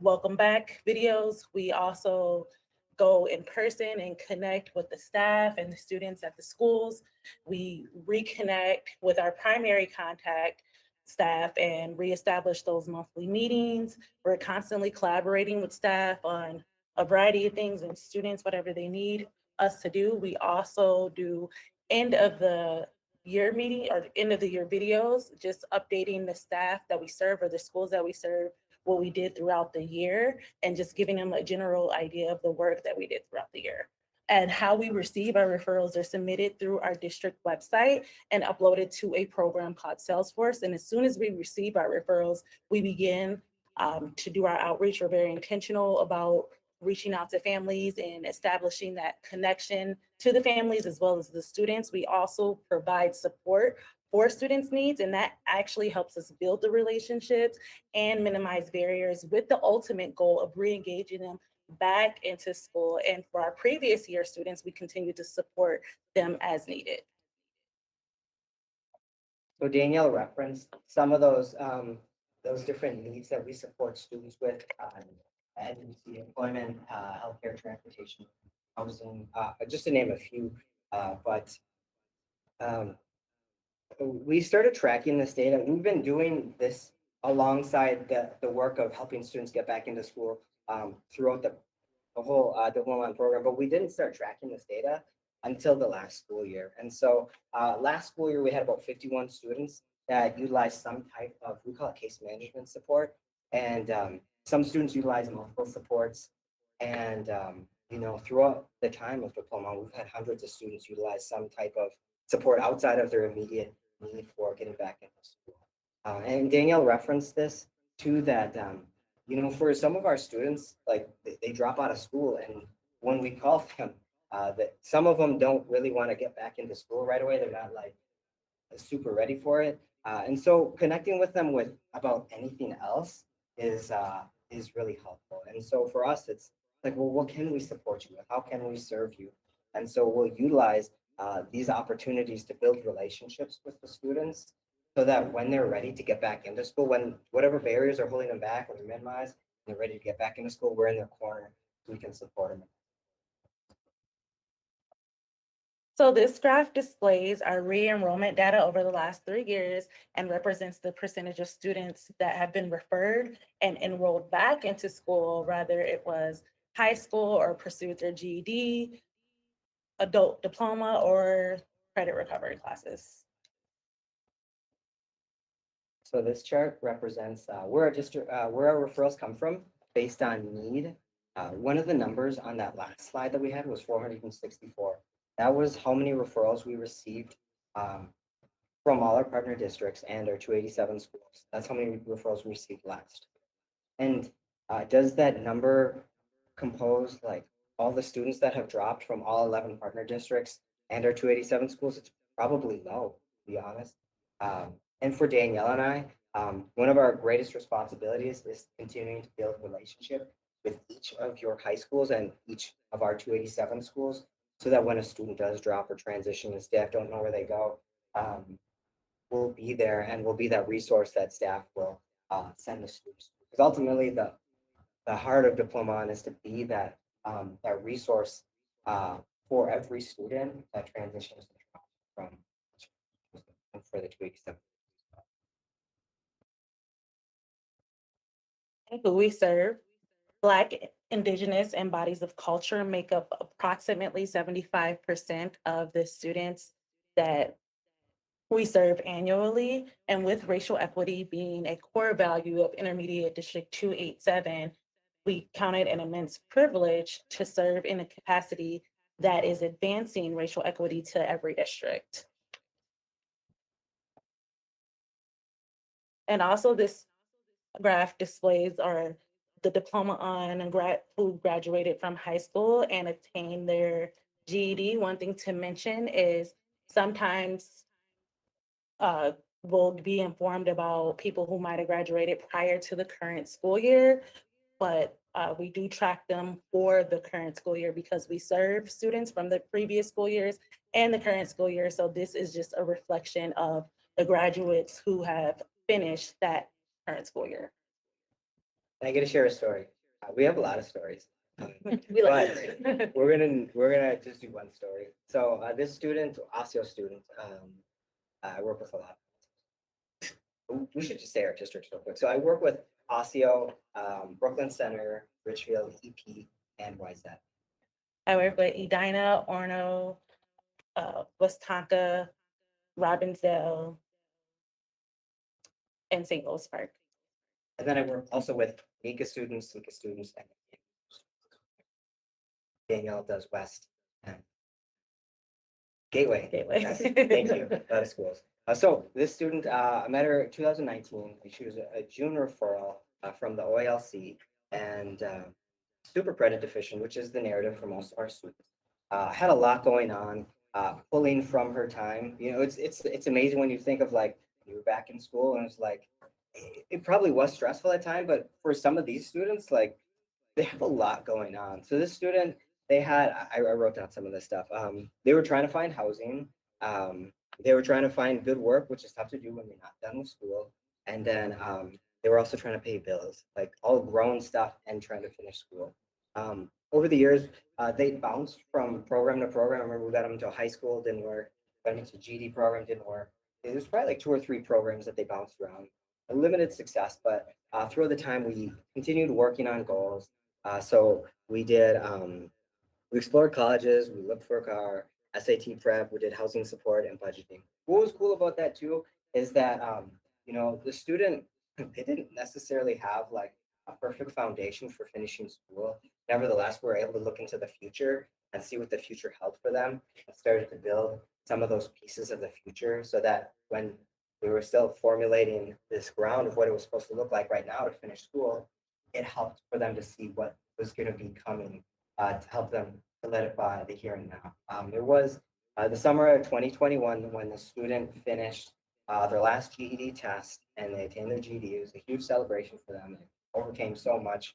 welcome back videos. We also go in person and connect with the staff and the students at the schools. We reconnect with our primary contact staff and reestablish those monthly meetings. We're constantly collaborating with staff on a variety of things and students, whatever they need us to do. We also do end of the year meeting or end of the year videos, just updating the staff that we serve or the schools that we serve, what we did throughout the year, and just giving them a general idea of the work that we did throughout the year. And how we receive our referrals are submitted through our district website and uploaded to a program called Salesforce. And as soon as we receive our referrals, we begin to do our outreach. We're very intentional about reaching out to families and establishing that connection to the families as well as the students. We also provide support for students' needs, and that actually helps us build the relationships and minimize barriers with the ultimate goal of re-engaging them back into school. And for our previous year students, we continue to support them as needed. So Danielle referenced some of those different needs that we support students with, agency, employment, healthcare, transportation, housing, just to name a few. But we started tracking this data. We've been doing this alongside the work of helping students get back into school throughout the whole diploma program, but we didn't start tracking this data until the last school year. And so last school year, we had about 51 students that utilized some type of, we call it case management support. And some students utilize multiple supports. And, throughout the time of diploma, we've had hundreds of students utilize some type of support outside of their immediate need for getting back into school. And Danielle referenced this too, that, for some of our students, like they drop out of school, and when we call them, that some of them don't really want to get back into school right away. They're not like super ready for it. And so connecting with them with about anything else is really helpful. And so for us, it's like, well, what can we support you with? How can we serve you? And so we'll utilize these opportunities to build relationships with the students so that when they're ready to get back into school, when whatever barriers are holding them back or they're minimized, they're ready to get back into school, we're in their corner so we can support them. So this graph displays our re-enrollment data over the last 3 years and represents the percentage of students that have been referred and enrolled back into school, whether it was high school or pursued their GED, adult diploma, or credit recovery classes. So this chart represents where our referrals come from based on need. One of the numbers on that last slide that we had was 464. That was how many referrals we received from all our partner districts and our 287 schools. That's how many referrals we received last. And does that number compose like all the students that have dropped from all 11 partner districts and our 287 schools? It's probably no, to be honest. And for Danielle and I, one of our greatest responsibilities is continuing to build relationship with each of your high schools and each of our 287 schools, so that when a student does drop or transition and staff don't know where they go, we'll be there and we'll be that resource that staff will send the students. Because ultimately, the heart of Diploma is to be that that resource for every student that transitions from for the 287. Who we serve. Black, Indigenous, and bodies of culture make up approximately 75% of the students that we serve annually. And with racial equity being a core value of Intermediate District 287, we count it an immense privilege to serve in a capacity that is advancing racial equity to every district. And also this graph displays the diploma on who graduated from high school and attained their GED. One thing to mention is sometimes we'll be informed about people who might have graduated prior to the current school year, but we do track them for the current school year because we serve students from the previous school years and the current school year. So this is just a reflection of the graduates who have finished that current school year. I get to share a story. We have a lot of stories. We like But we're gonna just do one story. So this student, Osseo student, I work with a lot. We should just say our districts real quick. So I work with Osseo, Brooklyn Center, Richfield, EP, and YZ. I work with Edina, Orno, West Tonka, Robbinsdale, and St. Louis Park. And then I work also with Nika students, and Danielle does West and Gateway. Gateway. Yes, thank you. A lot of schools. So this student, I met her in 2019. She was a June referral from the OALC and super credit deficient, which is the narrative for most of our students. Had a lot going on, pulling from her time. You know, it's amazing when you think of like you were back in school and it's like it probably was stressful at time, but for some of these students, like they have a lot going on. So this student, they had, I wrote down some of this stuff. They were trying to find housing. They were trying to find good work, which is tough to do when you're not done with school. And then they were also trying to pay bills, like all grown stuff and trying to finish school. Over the years, they bounced from program to program. I remember we got them into high school, didn't work. Got them into GD program, didn't work. There's probably like 2 or 3 programs that they bounced around. A limited success, but throughout the time we continued working on goals. So we did, we explored colleges, we looked for a car, SAT prep, we did housing support and budgeting. What was cool about that too is that, you know, the student, they didn't necessarily have like a perfect foundation for finishing school. Nevertheless, we were able to look into the future and see what the future held for them and started to build some of those pieces of the future so that when we were still formulating this ground of what it was supposed to look like right now to finish school, it helped for them to see what was going to be coming to help them solidify the here and now. It was the summer of 2021 when the student finished their last GED test and they attained their GED. It was a huge celebration for them. They overcame so much.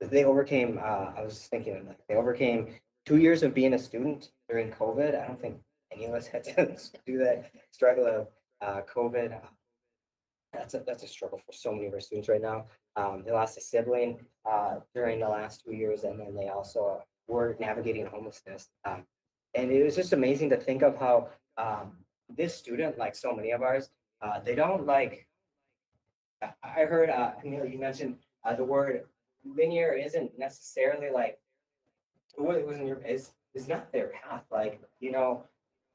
They overcame, I was thinking, like, they overcame 2 years of being a student during COVID. I don't think any of us had to do that struggle of COVID. That's a struggle for so many of our students right now. They lost a sibling during the last 2 years, and then they also were navigating homelessness. And it was just amazing to think of how this student, like so many of ours, they don't like. I heard Camille, you mentioned the word linear isn't necessarily like it wasn't your is not their path. Like, you know,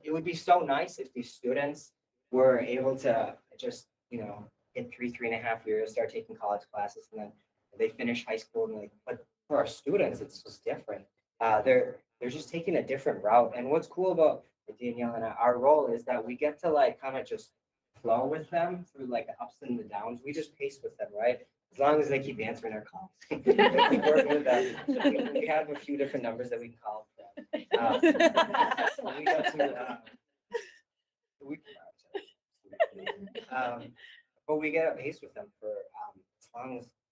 it would be so nice if these students were able to just, you know, in 3.5 years, start taking college classes, and then they finish high school. And like, but for our students, it's just different. They're just taking a different route. And what's cool about Danielle and our role is that we get to like kind of just flow with them through like the ups and the downs. We just pace with them, right? As long as they keep answering our calls. We keep working with them. We have a few different numbers that we can call them. We got to, but we get a pace with them for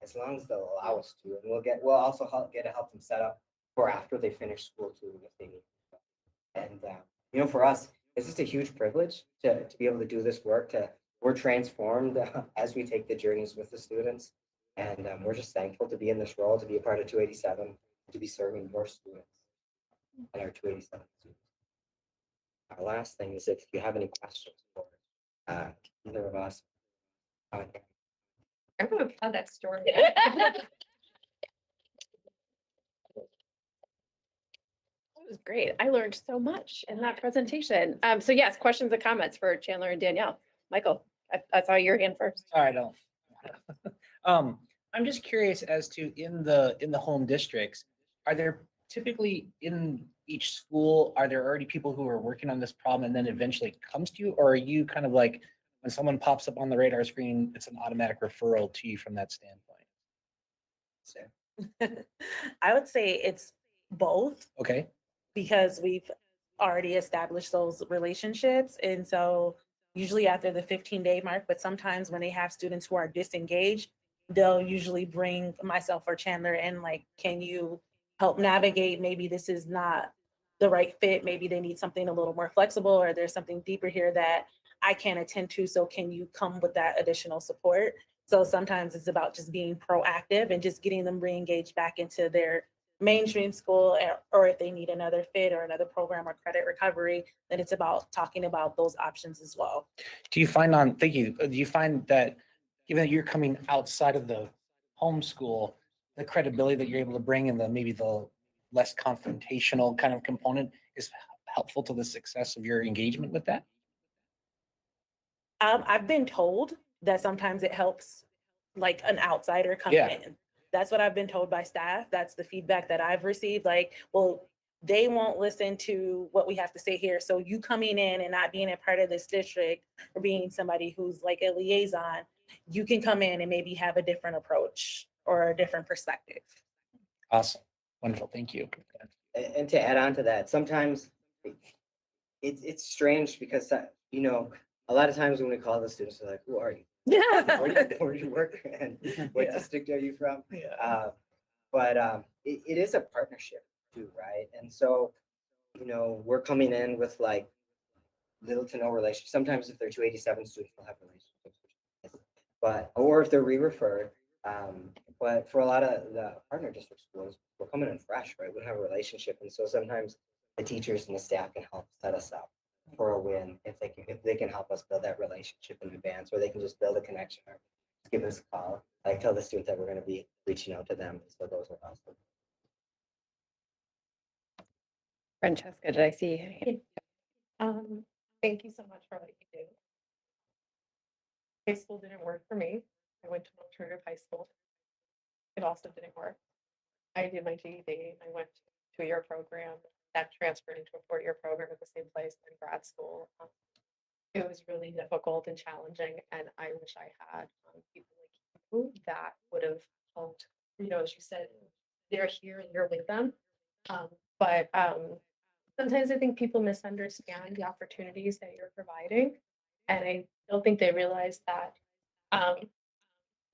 as long as they'll allow us to, and we'll also help them set up for after they finish school too if they need. And you know, for us, it's just a huge privilege to be able to do this work. We're transformed as we take the journeys with the students, and we're just thankful to be in this role, to be a part of 287, to be serving your students and our 287 students. Our last thing is if you have any questions for either of us. I'm gonna tell that story. That was great. I learned so much in that presentation. So yes, questions and comments for Chandler and Danielle. Michael, I saw your hand first. Sorry, I don't. I'm just curious as to in the home districts, are there typically in each school, are there already people who are working on this problem and then eventually it comes to you? Or are you kind of like when someone pops up on the radar screen, it's an automatic referral to you from that standpoint? So, I would say it's both. okay. Because we've already established those relationships. And so usually after the 15-day mark, but sometimes when they have students who are disengaged, they'll usually bring myself or Chandler in, like, can you help navigate? Maybe this is not the right fit. Maybe they need something a little more flexible, or there's something deeper here that I can't attend to. So can you come with that additional support? So sometimes it's about just being proactive and just getting them re-engaged back into their mainstream school, or if they need another fit or another program or credit recovery, then it's about talking about those options as well. Do you find do you find that given that you're coming outside of the homeschool, the credibility that you're able to bring and maybe the less confrontational kind of component is helpful to the success of your engagement with that? I've been told that sometimes it helps like an outsider coming Yeah. in. That's what I've been told by staff. That's the feedback that I've received. Like, well, they won't listen to what we have to say here. So you coming in and not being a part of this district or being somebody who's like a liaison, you can come in and maybe have a different approach or a different perspective. Awesome. Wonderful. Thank you. And to add on to that, sometimes it's strange because, you know, a lot of times when we call the students, they're like, who are you? Where do you work? And what district are you from? But it is a partnership too, right? And so, you know, we're coming in with like little to no relationship. Sometimes if they're 287 students, we'll have relationships. But, or if they're re-referred, but for a lot of the partner district schools, we're coming in fresh, right? We have a relationship. And so sometimes the teachers and the staff can help set us up for a win if they can help us build that relationship in advance, or they can just build a connection or just give us a call, like tell the student that we're going to be reaching out to them. So those are awesome. Francesca, did I see? Thank you so much for what you do. High school didn't work for me. I went to an alternative high school. It also didn't work. I did my GED. I went to a 2-year program that transferred into a 4-year program at the same place in grad school. It was really difficult and challenging, and I wish I had people like you that would have helped. You know, as you said, they're here and you're with them. But sometimes I think people misunderstand the opportunities that you're providing, and I don't think they realize that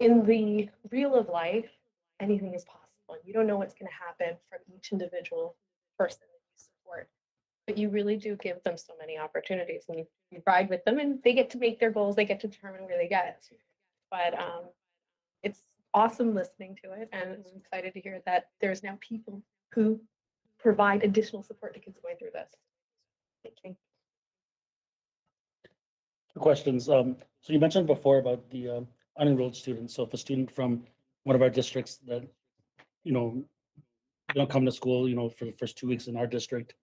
in the real of life, anything is possible. You don't know what's going to happen from each individual person that you support, but you really do give them so many opportunities, and you ride with them, and they get to make their goals. They get to determine where they get. But it's awesome listening to it, and I'm excited to hear that there's now people who provide additional support to kids going through this. Thank you. Two questions. So you mentioned before about the unenrolled students. So if a student from one of our districts that, you know, don't come to school, you know, for the first 2 weeks in our district,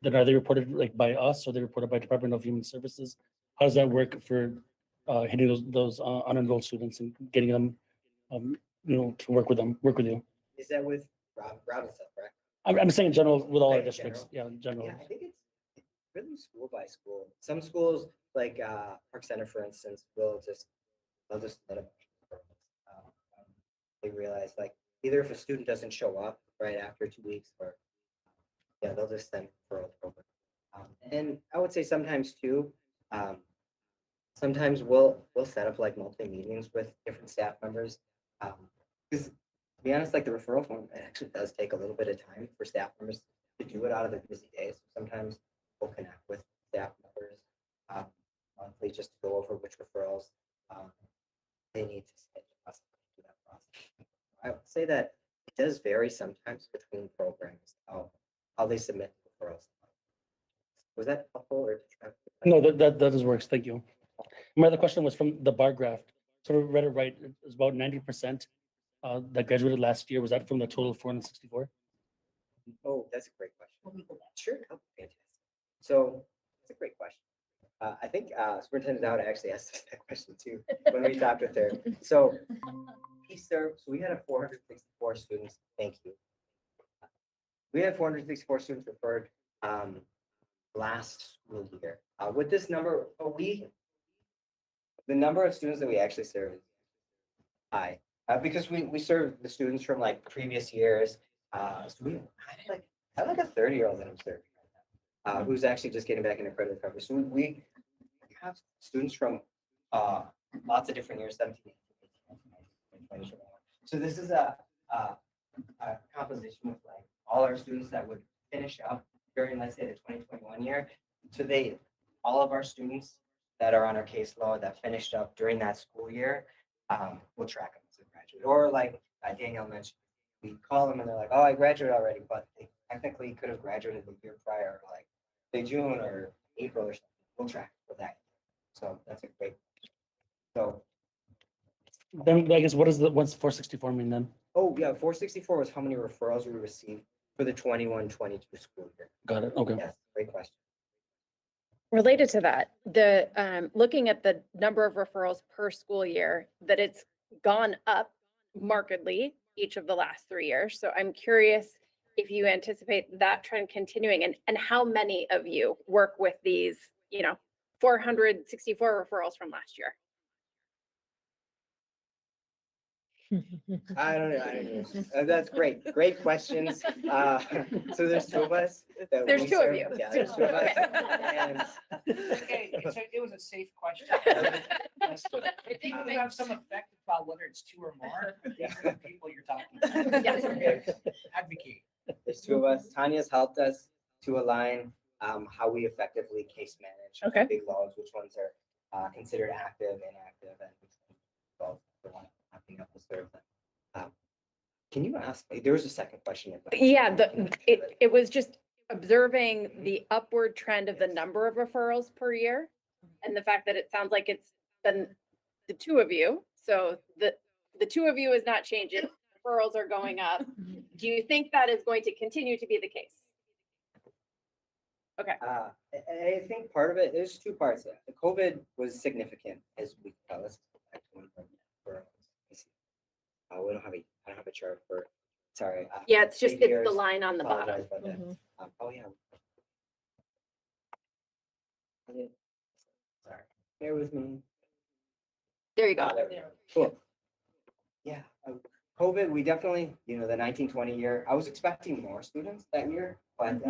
then are they reported like by us or they reported by Department of Human Services? How does that work for hitting those unenrolled students and getting them, you know, to work with you? Is that with Rob and stuff, correct? I'm saying in general with all our Like in districts. Yeah, in general. Yeah, I think it's really school by school. Some schools, like Park Center, for instance, they'll just let them. They realize like either if a student doesn't show up right after 2 weeks, or they'll just send referral program. And I would say sometimes too, sometimes we'll set up like monthly meetings with different staff members. Because to be honest, like the referral form, it actually does take a little bit of time for staff members to do it out of their busy days. Sometimes we'll connect with staff members monthly just to go over which referrals they need to submit to us through that process. I would say that it does vary sometimes between programs, how they submit referrals. Was that helpful or? No, that does works. Thank you. My other question was from the bar graph. So I read it right. It's about 90% that graduated last year. Was that from the total of 464? Oh, that's a great question. Sure. Oh, fantastic. So that's a great question. I think Superintendent Dowd actually asked us that question too when we talked with her. So we had 464 students. Thank you. We had 464 students referred last school year. With this number, the number of students that we actually serve is high because we serve the students from like previous years. So we I have like a 30-year-old that I'm serving right now, who's actually just getting back into credit recovery. So we have students from lots of different years, 17, 18, 19, 20, 21. So this is a composition with like all our students that would finish up during, let's say, the 2021 year. So all of our students that are on our caseload that finished up during that school year, we'll track them as a graduate. Or like Danielle mentioned, we call them and they're like, oh, I graduated already, but they technically could have graduated the year prior, like say June or April or something. We'll track for that. So that's a great. So Then I guess what's 464 mean then? oh yeah, 464 was how many referrals we received for the 21-22 school year. Got it. Okay. Yes, great question. Related to that, looking at the number of referrals per school year, that it's gone up markedly each of the last 3 years. So I'm curious if you anticipate that trend continuing and how many of you work with these, 464 referrals from last year. I don't know. That's great. Great questions. So there's two of us. that There's we two of serve. you. Yeah, there's two of us. And Okay, it was a safe question. It will have some effect about whether it's two or more. These are the people you're talking about. Yes. Okay. Advocate. there's two of us. Tanya's helped us to align how we effectively case manage Okay. big loads, which ones are considered active, inactive, and which ones both the one having up to serve them. Can you ask? There was a second question. Yeah, it was just observing the upward trend of the number of referrals per year and the fact that it sounds like it's been the two of you. So the two of you is not changing. Referrals are going up. Do you think that is going to continue to be the case? Okay. I think part of it, there's two parts. The COVID was significant, as we let's go back to one for we don't have I don't have a chart for. Sorry. Yeah, it's just, big it's the years. line on the bottom. Apologize about that. Oh yeah. Sorry. Bear with me. There you go. There we go. Cool. Yeah. COVID, we definitely, the 1920 year, I was expecting more students that year, but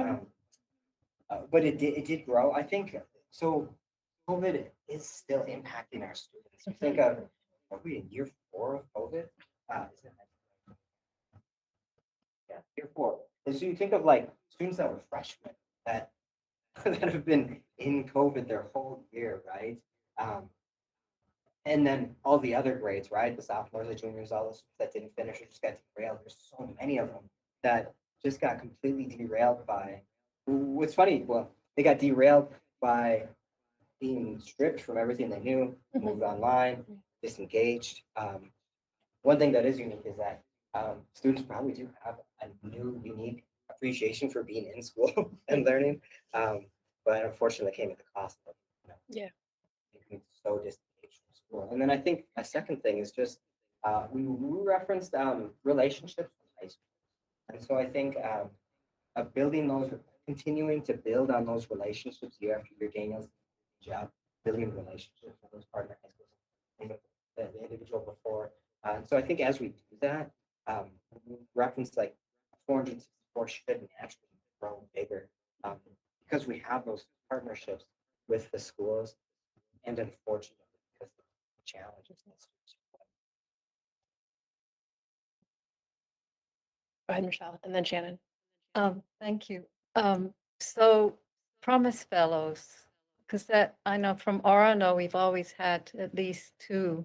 it did grow. I think so. COVID is still impacting our students. You think of, are we in year 4 of COVID? Isn't it? Yeah, year 4. And so you think of like students that were freshmen that that have been in COVID their whole year, right? And then all the other grades, right? The sophomores, the juniors, all those that didn't finish or just got derailed. There's so many of them that just got completely derailed by. What's funny? Well, they got derailed by being stripped from everything they knew, moved online, disengaged. One thing that is unique is that students probably do have a new, unique appreciation for being in school and learning, but unfortunately, it came at the cost of Yeah. being so disengaged from school. And then I think a second thing is just we referenced relationships with high school, and so I think building those, continuing to build on those relationships year after year. Daniel's job building relationships with those partner high schools, the individual before. So I think as we do that, reference like 464 should naturally grow bigger because we have those partnerships with the schools, and unfortunately, because of the challenges. Go ahead, Michelle, and then Shannon. Thank you. So Promise Fellows, because that, I know from Orono, we've always had at least 2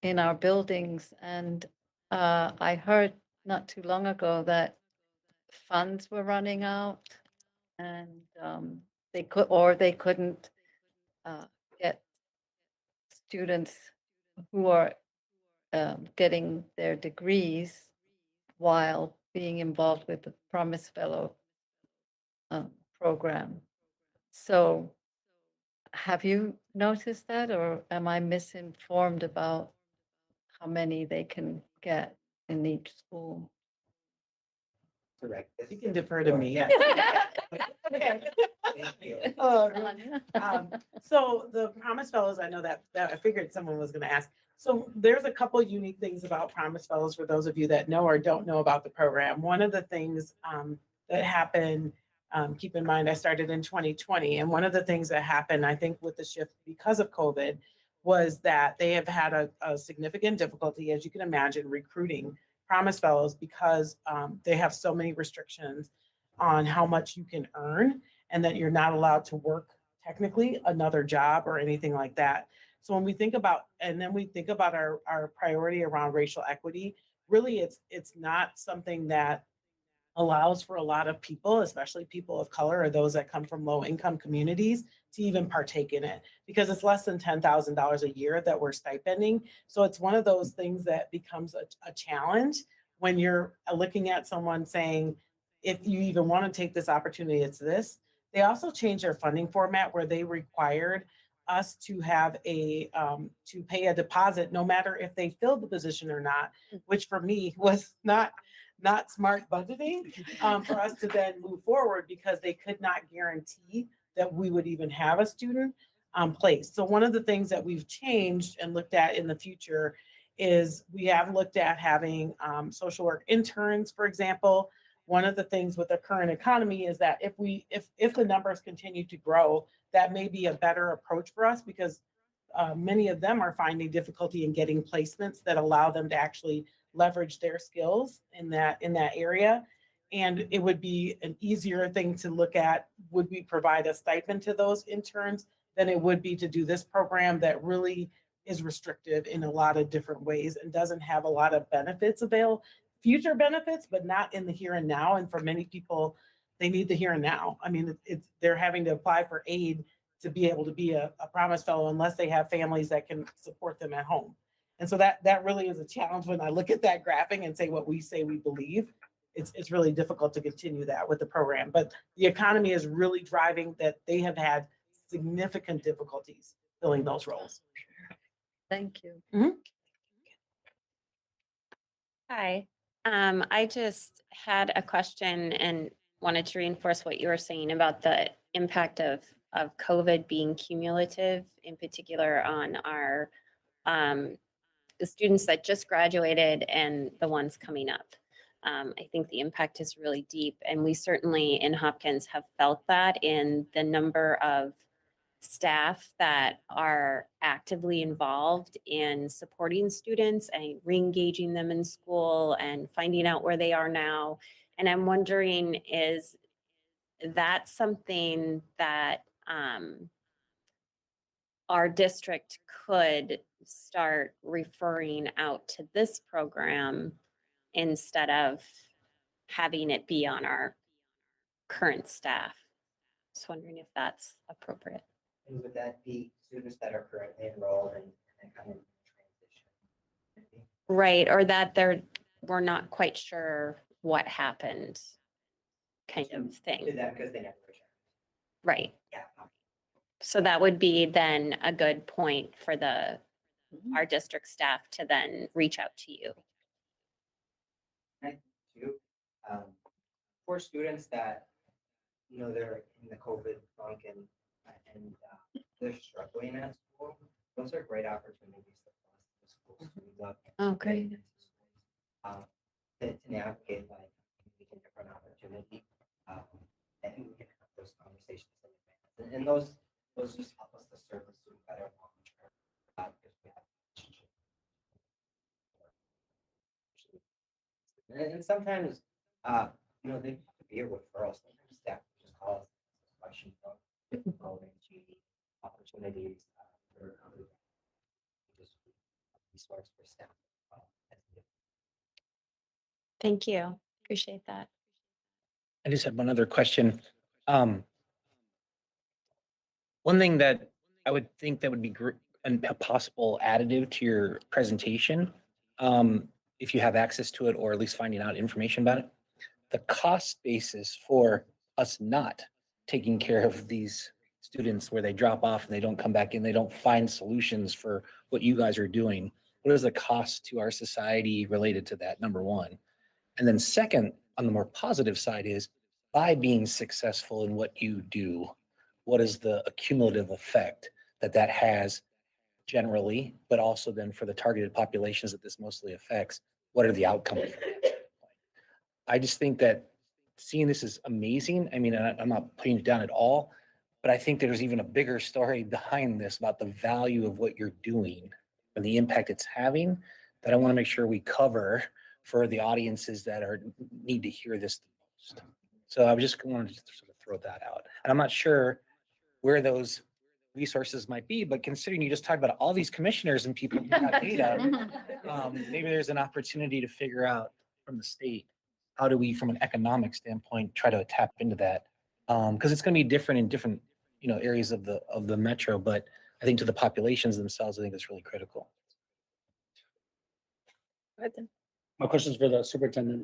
in our buildings. And I heard not too long ago that funds were running out and they couldn't get students who are getting their degrees while being involved with the Promise Fellow program. So have you noticed that, or am I misinformed about how many they can get in each school? Correct. You can defer to me. Yeah. So the Promise Fellows, I know that I figured someone was going to ask. So there's a couple unique things about Promise Fellows for those of you that know or don't know about the program. One of the things that happened, keep in mind, I started in 2020, and one of the things that happened, I think, with the shift because of COVID was that they have had a significant difficulty, as you can imagine, recruiting Promise Fellows because they have so many restrictions on how much you can earn and that you're not allowed to work technically another job or anything like that. So when we think about, and then we think about our priority around racial equity, really it's not something that allows for a lot of people, especially people of color or those that come from low income communities, to even partake in it, because it's less than $10,000 a year that we're stipending. So it's one of those things that becomes a challenge when you're looking at someone saying, if you even want to take this opportunity, it's this. They also changed their funding format where they required us to have to pay a deposit no matter if they filled the position or not, which for me was not smart budgeting for us to then move forward, because they could not guarantee that we would even have a student placed. So one of the things that we've changed and looked at in the future is we have looked at having social work interns, for example. One of the things with the current economy is that if the numbers continue to grow, that may be a better approach for us, because many of them are finding difficulty in getting placements that allow them to actually leverage their skills in that area. And it would be an easier thing to look at, would we provide a stipend to those interns, than it would be to do this program that really is restrictive in a lot of different ways and doesn't have a lot of benefits available, future benefits, but not in the here and now. And for many people, they need the here and now. I mean, they're having to apply for aid to be able to be a Promise Fellow unless they have families that can support them at home. And so that really is a challenge when I look at that graphic and say what we say we believe. It's really difficult to continue that with the program. But the economy is really driving that they have had significant difficulties filling those roles. Thank you. Hi, I just had a question and wanted to reinforce what you were saying about the impact of COVID being cumulative, in particular on our the students that just graduated and the ones coming up. I think the impact is really deep, and we certainly in Hopkins have felt that in the number of staff that are actively involved in supporting students and re-engaging them in school and finding out where they are now. And I'm wondering, is that something that our district could start referring out to this program instead of having it be on our current staff? Just wondering if that's appropriate. And would that be students that are currently enrolled and kind of transition? Right, or that we're not quite sure what happened, kind of thing. Did that because they never returned. Right. Yeah. So that would be then a good point for our district staff to then reach out to you. Too. For students that, they're in the COVID funk and they're struggling at school, those are great opportunities to bust the school students up. Oh, great. To navigate like a different opportunity, and we can have those conversations in advance. And those just help us to serve the student better long term, because we have a relationship. And sometimes, they have to be a referral. Sometimes staff just call us questions about different programs, opportunities, for other just resource for staff. Thank you. Appreciate that. I just had one other question. One thing that I would think that would be a possible additive to your presentation, if you have access to it, or at least finding out information about it, the cost basis for us not taking care of these students where they drop off and they don't come back in, they don't find solutions for what you guys are doing. What is the cost to our society related to that, number one? And then second, on the more positive side is, by being successful in what you do, what is the accumulative effect that has generally, but also then for the targeted populations that this mostly affects? What are the outcomes? I just think that seeing this is amazing. I mean, I'm not putting it down at all, but I think there's even a bigger story behind this about the value of what you're doing and the impact it's having, that I want to make sure we cover for the audiences that need to hear this the most. So I was just wanted to sort of throw that out. And I'm not sure where those resources might be, but considering you just talked about all these commissioners and people who have data, maybe there's an opportunity to figure out from the state, how do we, from an economic standpoint, try to tap into that? Because it's going to be different in different, areas of the metro, but I think to the populations themselves, I think it's really critical. My question is for the superintendent,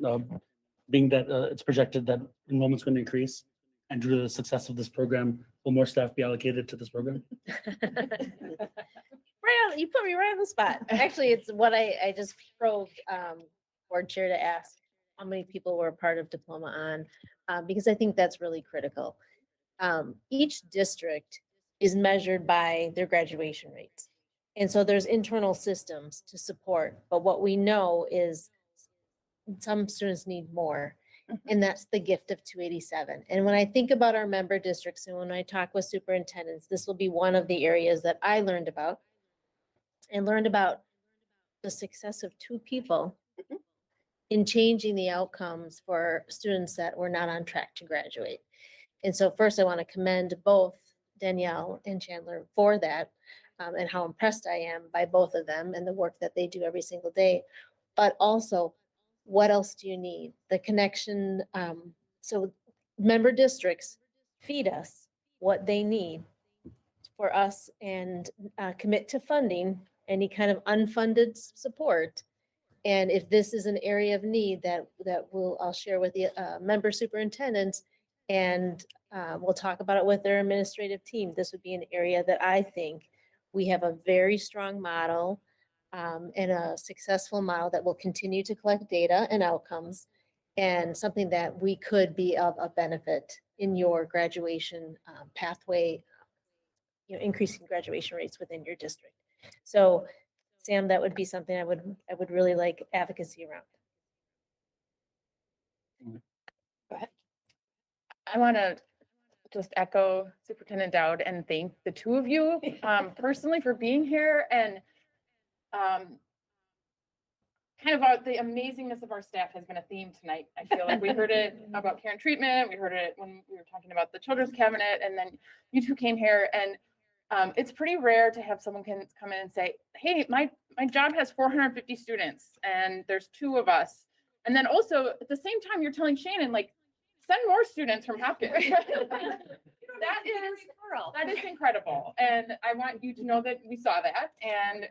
being that it's projected that enrollment's going to increase, and due to the success of this program, will more staff be allocated to this program? You put me right on the spot. Actually, it's what I just probed board chair to ask how many people were a part of diploma on, because I think that's really critical. Each district is measured by their graduation rates. And so there's internal systems to support, but what we know is some students need more. And that's the gift of 287. And when I think about our member districts and when I talk with superintendents, this will be one of the areas that I learned about the success of 2 people in changing the outcomes for students that were not on track to graduate. And so first I want to commend both Danielle and Chandler for that, and how impressed I am by both of them and the work that they do every single day. But also, what else do you need? The connection, so member districts feed us what they need for us and commit to funding any kind of unfunded support. And if this is an area of need that I'll share with the member superintendents, and we'll talk about it with their administrative team. This would be an area that I think we have a very strong model and a successful model that will continue to collect data and outcomes, and something that we could be of a benefit in your graduation pathway, increasing graduation rates within your district. So Sam, that would be something I would really like advocacy around. Go ahead. I want to just echo Superintendent Dowd and thank the 2 of you personally for being here and kind of the amazingness of our staff has been a theme tonight. I feel like we heard it about care and treatment. We heard it when we were talking about the children's cabinet, and then you 2 came here, and it's pretty rare to have someone come in and say, hey, my job has 450 students and there's 2 of us. And then also at the same time, you're telling Shannon, like, send more students from Hopkins. That is incredible. And I want you to know that we saw that and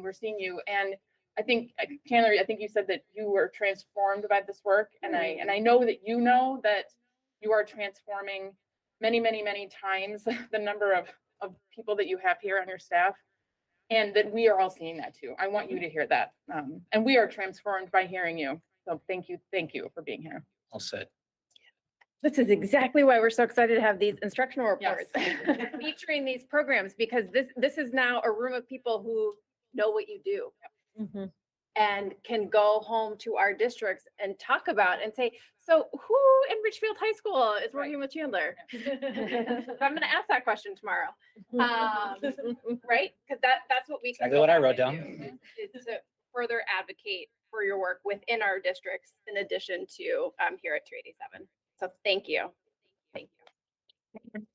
we're seeing you. And I think, Chandler, I think you said that you were transformed by this work. And I know that you know that you are transforming many, many, many times the number of people that you have here on your staff, and that we are all seeing that too. I want you to hear that. And we are transformed by hearing you. So thank you for being here. All set. This is exactly why we're so excited to have these instructional reports featuring these programs, because this is now a room of people who know what you do. And can go home to our districts and talk about and say, so who in Richfield High School is working with Chandler? So I'm going to ask that question tomorrow. Right? Because that's what we can Exactly what I wrote down. is to further advocate for your work within our districts, in addition to here at 287. So thank you. Thank you.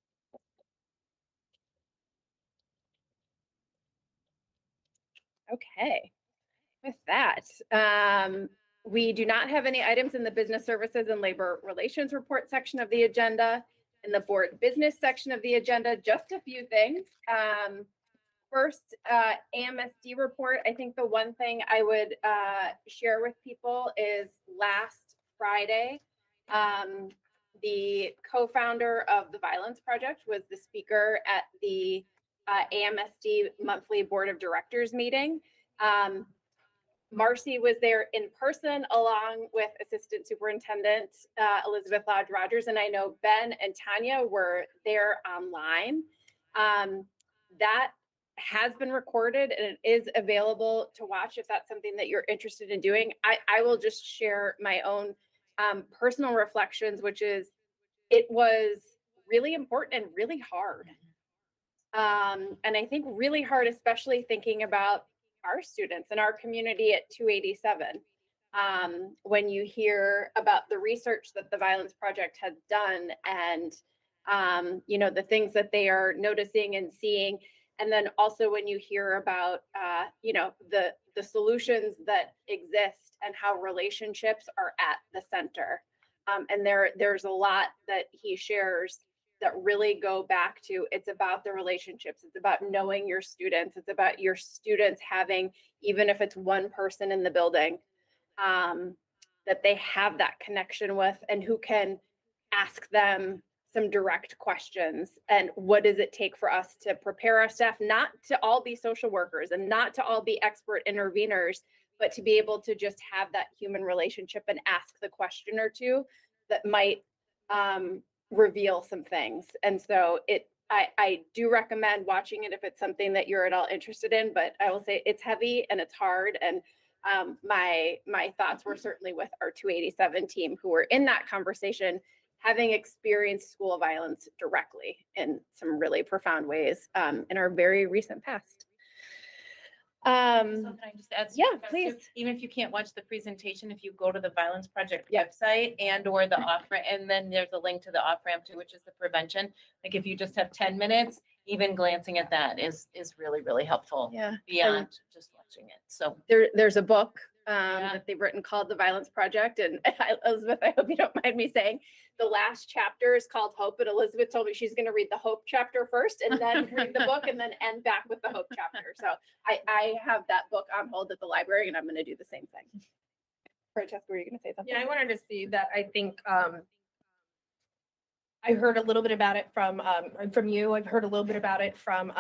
Okay. With that, we do not have any items in the business services and labor relations report section of the agenda. In the board business section of the agenda, just a few things. First, AMSD report. I think the one thing I would share with people is last Friday, the co-founder of the Violence Project was the speaker at the AMSD monthly board of directors meeting. Marcy was there in person along with Assistant Superintendent Elizabeth Lodge Rogers, and I know Ben and Tanya were there online. That has been recorded and it is available to watch if that's something that you're interested in doing. I will just share my own personal reflections, which is it was really important and really hard. And I think really hard, especially thinking about our students and our community at 287. When you hear about the research that the Violence Project has done and the things that they are noticing and seeing. And then also when you hear about, the solutions that exist and how relationships are at the center. And there's a lot that he shares that really go back to, it's about the relationships. It's about knowing your students. It's about your students having, even if it's one person in the building, that they have that connection with and who can ask them some direct questions. And what does it take for us to prepare our staff, not to all be social workers and not to all be expert interveners, but to be able to just have that human relationship and ask the question or two that might reveal some things. And so I do recommend watching it if it's something that you're at all interested in, but I will say it's heavy and it's hard. And my thoughts were certainly with our 287 team who were in that conversation, having experienced school violence directly in some really profound ways in our very recent past. So can I just add? some Yeah, perspective? please. Even if you can't watch the presentation, if you go to the Violence Project website and or the off, and then there's a link to the off ramp too, which is the prevention. Like if you just have 10 minutes, even glancing at that is really, really helpful. Yeah. Beyond just watching it. So There's a book that they've written called The Violence Project. And Elizabeth, I hope you don't mind me saying, the last chapter is called Hope. And Elizabeth told me she's going to read the Hope chapter first and then read the book and then end back with the Hope chapter. So I have that book on hold at the library and I'm going to do the same thing. Francesca, were you going to say something? Yeah, I wanted to see that. I think I heard a little bit about it from you. I've heard a little bit about it from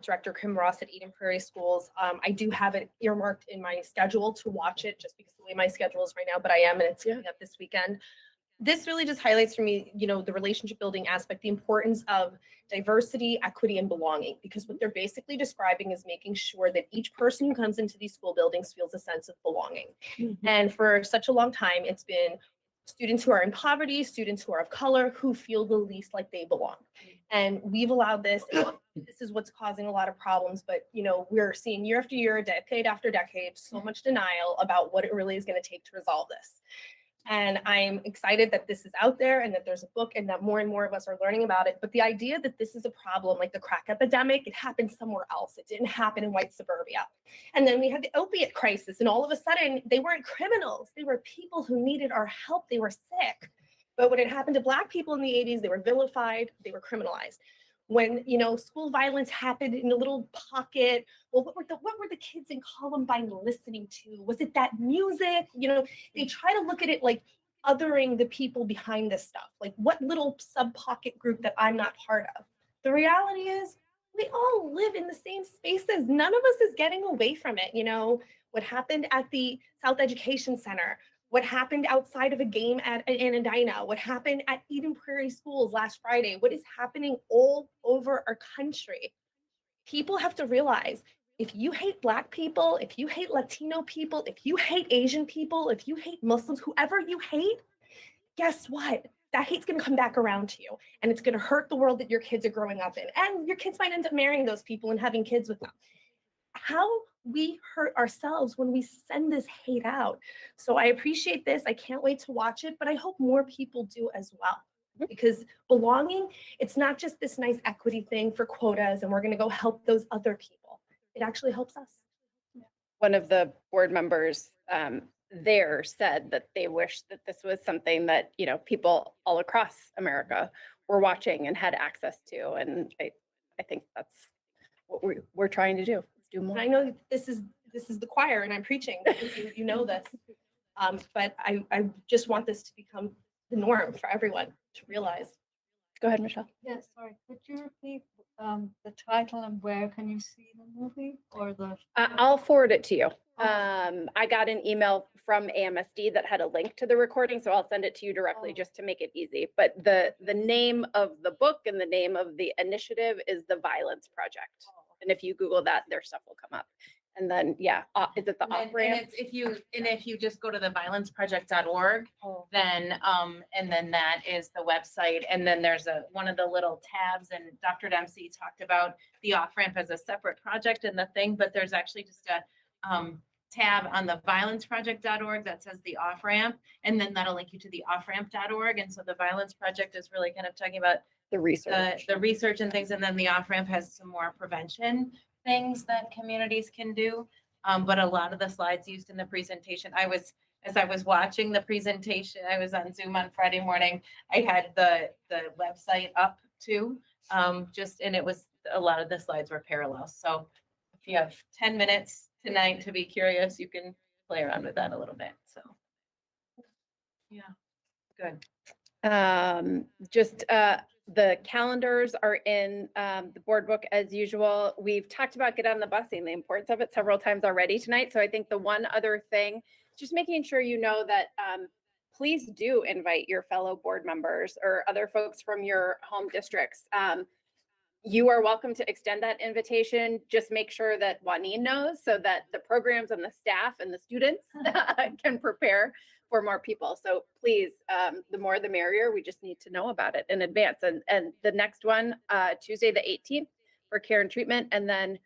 Director Kim Ross at Eden Prairie Schools. I do have it earmarked in my schedule to watch it just because the way my schedule is right now, but I am, and it's coming up this weekend. This really just highlights for me, the relationship building aspect, the importance of diversity, equity, and belonging, because what they're basically describing is making sure that each person who comes into these school buildings feels a sense of belonging. And for such a long time, it's been students who are in poverty, students who are of color, who feel the least like they belong. And we've allowed this. This is what's causing a lot of problems. But, we're seeing year after year, decade after decade, so much denial about what it really is going to take to resolve this. And I'm excited that this is out there and that there's a book and that more and more of us are learning about it. But the idea that this is a problem, like the crack epidemic, it happened somewhere else. It didn't happen in white suburbia. And then we had the opiate crisis, and all of a sudden they weren't criminals. They were people who needed our help. They were sick. But when it happened to Black people in the 80s, they were vilified, they were criminalized. When, school violence happened in a little pocket, well, what were the kids in Columbine listening to? Was it that music? They try to look at it like othering the people behind this stuff. Like what little sub-pocket group that I'm not part of. The reality is we all live in the same spaces. None of us is getting away from it. What happened at the South Education Center, what happened outside of a game at Edina, what happened at Eden Prairie Schools last Friday, what is happening all over our country. People have to realize, if you hate Black people, if you hate Latino people, if you hate Asian people, if you hate Muslims, whoever you hate, guess what? That hate's going to come back around to you, and it's going to hurt the world that your kids are growing up in. And your kids might end up marrying those people and having kids with them. How we hurt ourselves when we send this hate out. So I appreciate this. I can't wait to watch it, but I hope more people do as well. Because belonging, it's not just this nice equity thing for quotas and we're going to go help those other people. It actually helps us. One of the board members there said that they wish that this was something that, people all across America were watching and had access to. And I think that's what we're trying to do. Do more. And I know this is the choir and I'm preaching, because you know this. But I just want this to become the norm for everyone to realize. Go ahead, Michelle. Yes, sorry. Could you repeat the title and where can you see the movie or the? I'll forward it to you. I got an email from AMSD that had a link to the recording, so I'll send it to you directly just to make it easy. But the name of the book and the name of the initiative is The Violence Project. And if you Google that, their stuff will come up. And then, is it the off ramp? And if you just go to the violenceproject.org, then and then that is the website. And then there's one of the little tabs, and Dr. Dempsey talked about the off ramp as a separate project in the thing, but there's actually just a tab on the violenceproject.org that says the off ramp, and then that'll link you to the offramp.org. And so the Violence Project is really kind of talking about The research. the research and things, and then the off-ramp has some more prevention things that communities can do. But a lot of the slides used in the presentation, as I was watching the presentation, I was on Zoom on Friday morning, I had the website up too. And it was, a lot of the slides were parallel. So if you have 10 minutes tonight to be curious, you can play around with that a little bit, so. Yeah, good. Just the calendars are in the board book as usual. We've talked about get on the busing, the importance of it several times already tonight. So I think the one other thing, just making sure you know that please do invite your fellow board members or other folks from your home districts. You are welcome to extend that invitation. Just make sure that Juanine knows so that the programs and the staff and the students can prepare for more people. So please, the more the merrier. We just need to know about it in advance. And the next one, Tuesday, the 18th for care and treatment. And then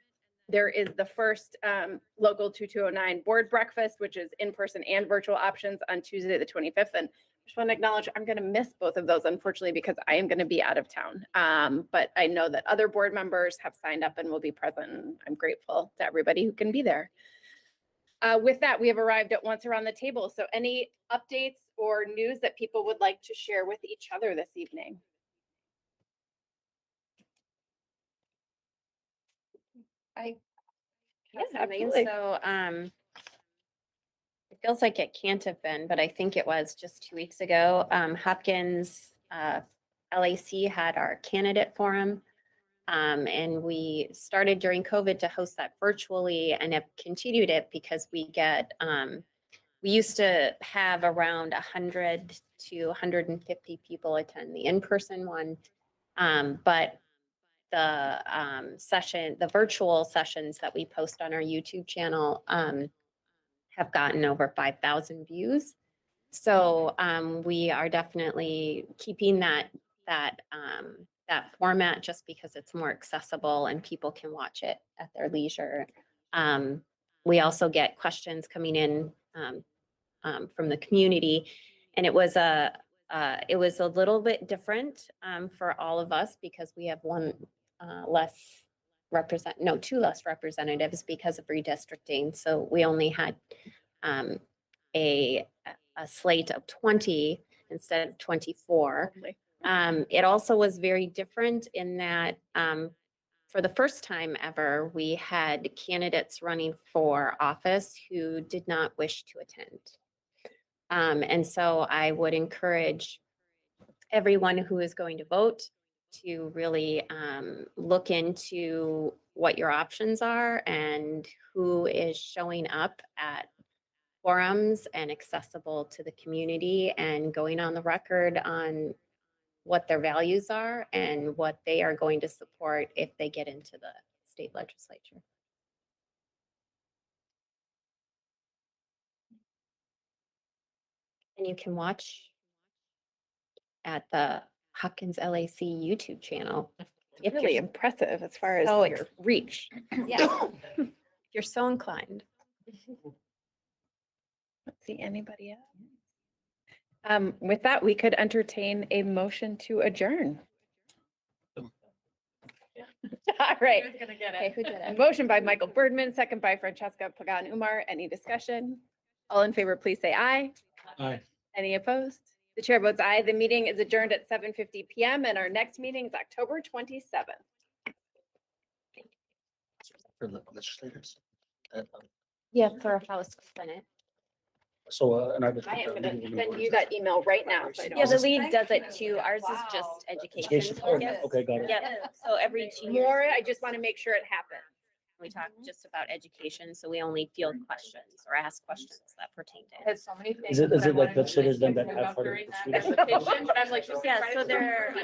there is the first local 2209 board breakfast, which is in-person and virtual options on Tuesday, the 25th. And I just want to acknowledge I'm going to miss both of those, unfortunately, because I am going to be out of town. But I know that other board members have signed up and will be present. And I'm grateful to everybody who can be there. With that, we have arrived at once around the table. So any updates or news that people would like to share with each other this evening? I Yes, have something. absolutely. So, it feels like it can't have been, but I think it was just 2 weeks ago. Hopkins LAC had our candidate forum. And we started during COVID to host that virtually and have continued it because we get, we used to have around 100 to 150 people attend the in-person one. But the virtual sessions that we post on our YouTube channel have gotten over 5,000 views. So we are definitely keeping that format just because it's more accessible and people can watch it at their leisure. We also get questions coming in from the community, and it was a little bit different for all of us because we have two less representatives because of redistricting. So we only had a slate of 20 instead of 24. It also was very different in that for the first time ever, we had candidates running for office who did not wish to attend. And so I would encourage everyone who is going to vote to really look into what your options are and who is showing up at forums and accessible to the community and going on the record on what their values are and what they are going to support if they get into the state legislature. And you can watch at the Hopkins LAC YouTube channel. If Really you're impressive as far as so your reach. yeah, if you're so inclined. Let's see anybody else. With that, we could entertain a motion to adjourn. All right. Okay, who did A it? motion by Michael Birdman, second by Francesca Pagan Umar. Any discussion? All in favor, please say aye. Aye. Any opposed? The chair votes aye. The meeting is adjourned at 7:50 p.m. and our next meeting is October 27th. For legislators. Yeah, for House Senate. So, and I. I am going to send you that email right now. So I don't- Yeah, the league does it too. Ours is just education Education. focused. Okay, got it. Yeah, so every 2 years. More, I just want to make sure it happens. We talk just about education, so we only field questions or ask questions that pertain to it. Has so many things. Is it that I like wanted to legislators then speak that have about part of during the that student- application, but I'm like, Yeah, so they're,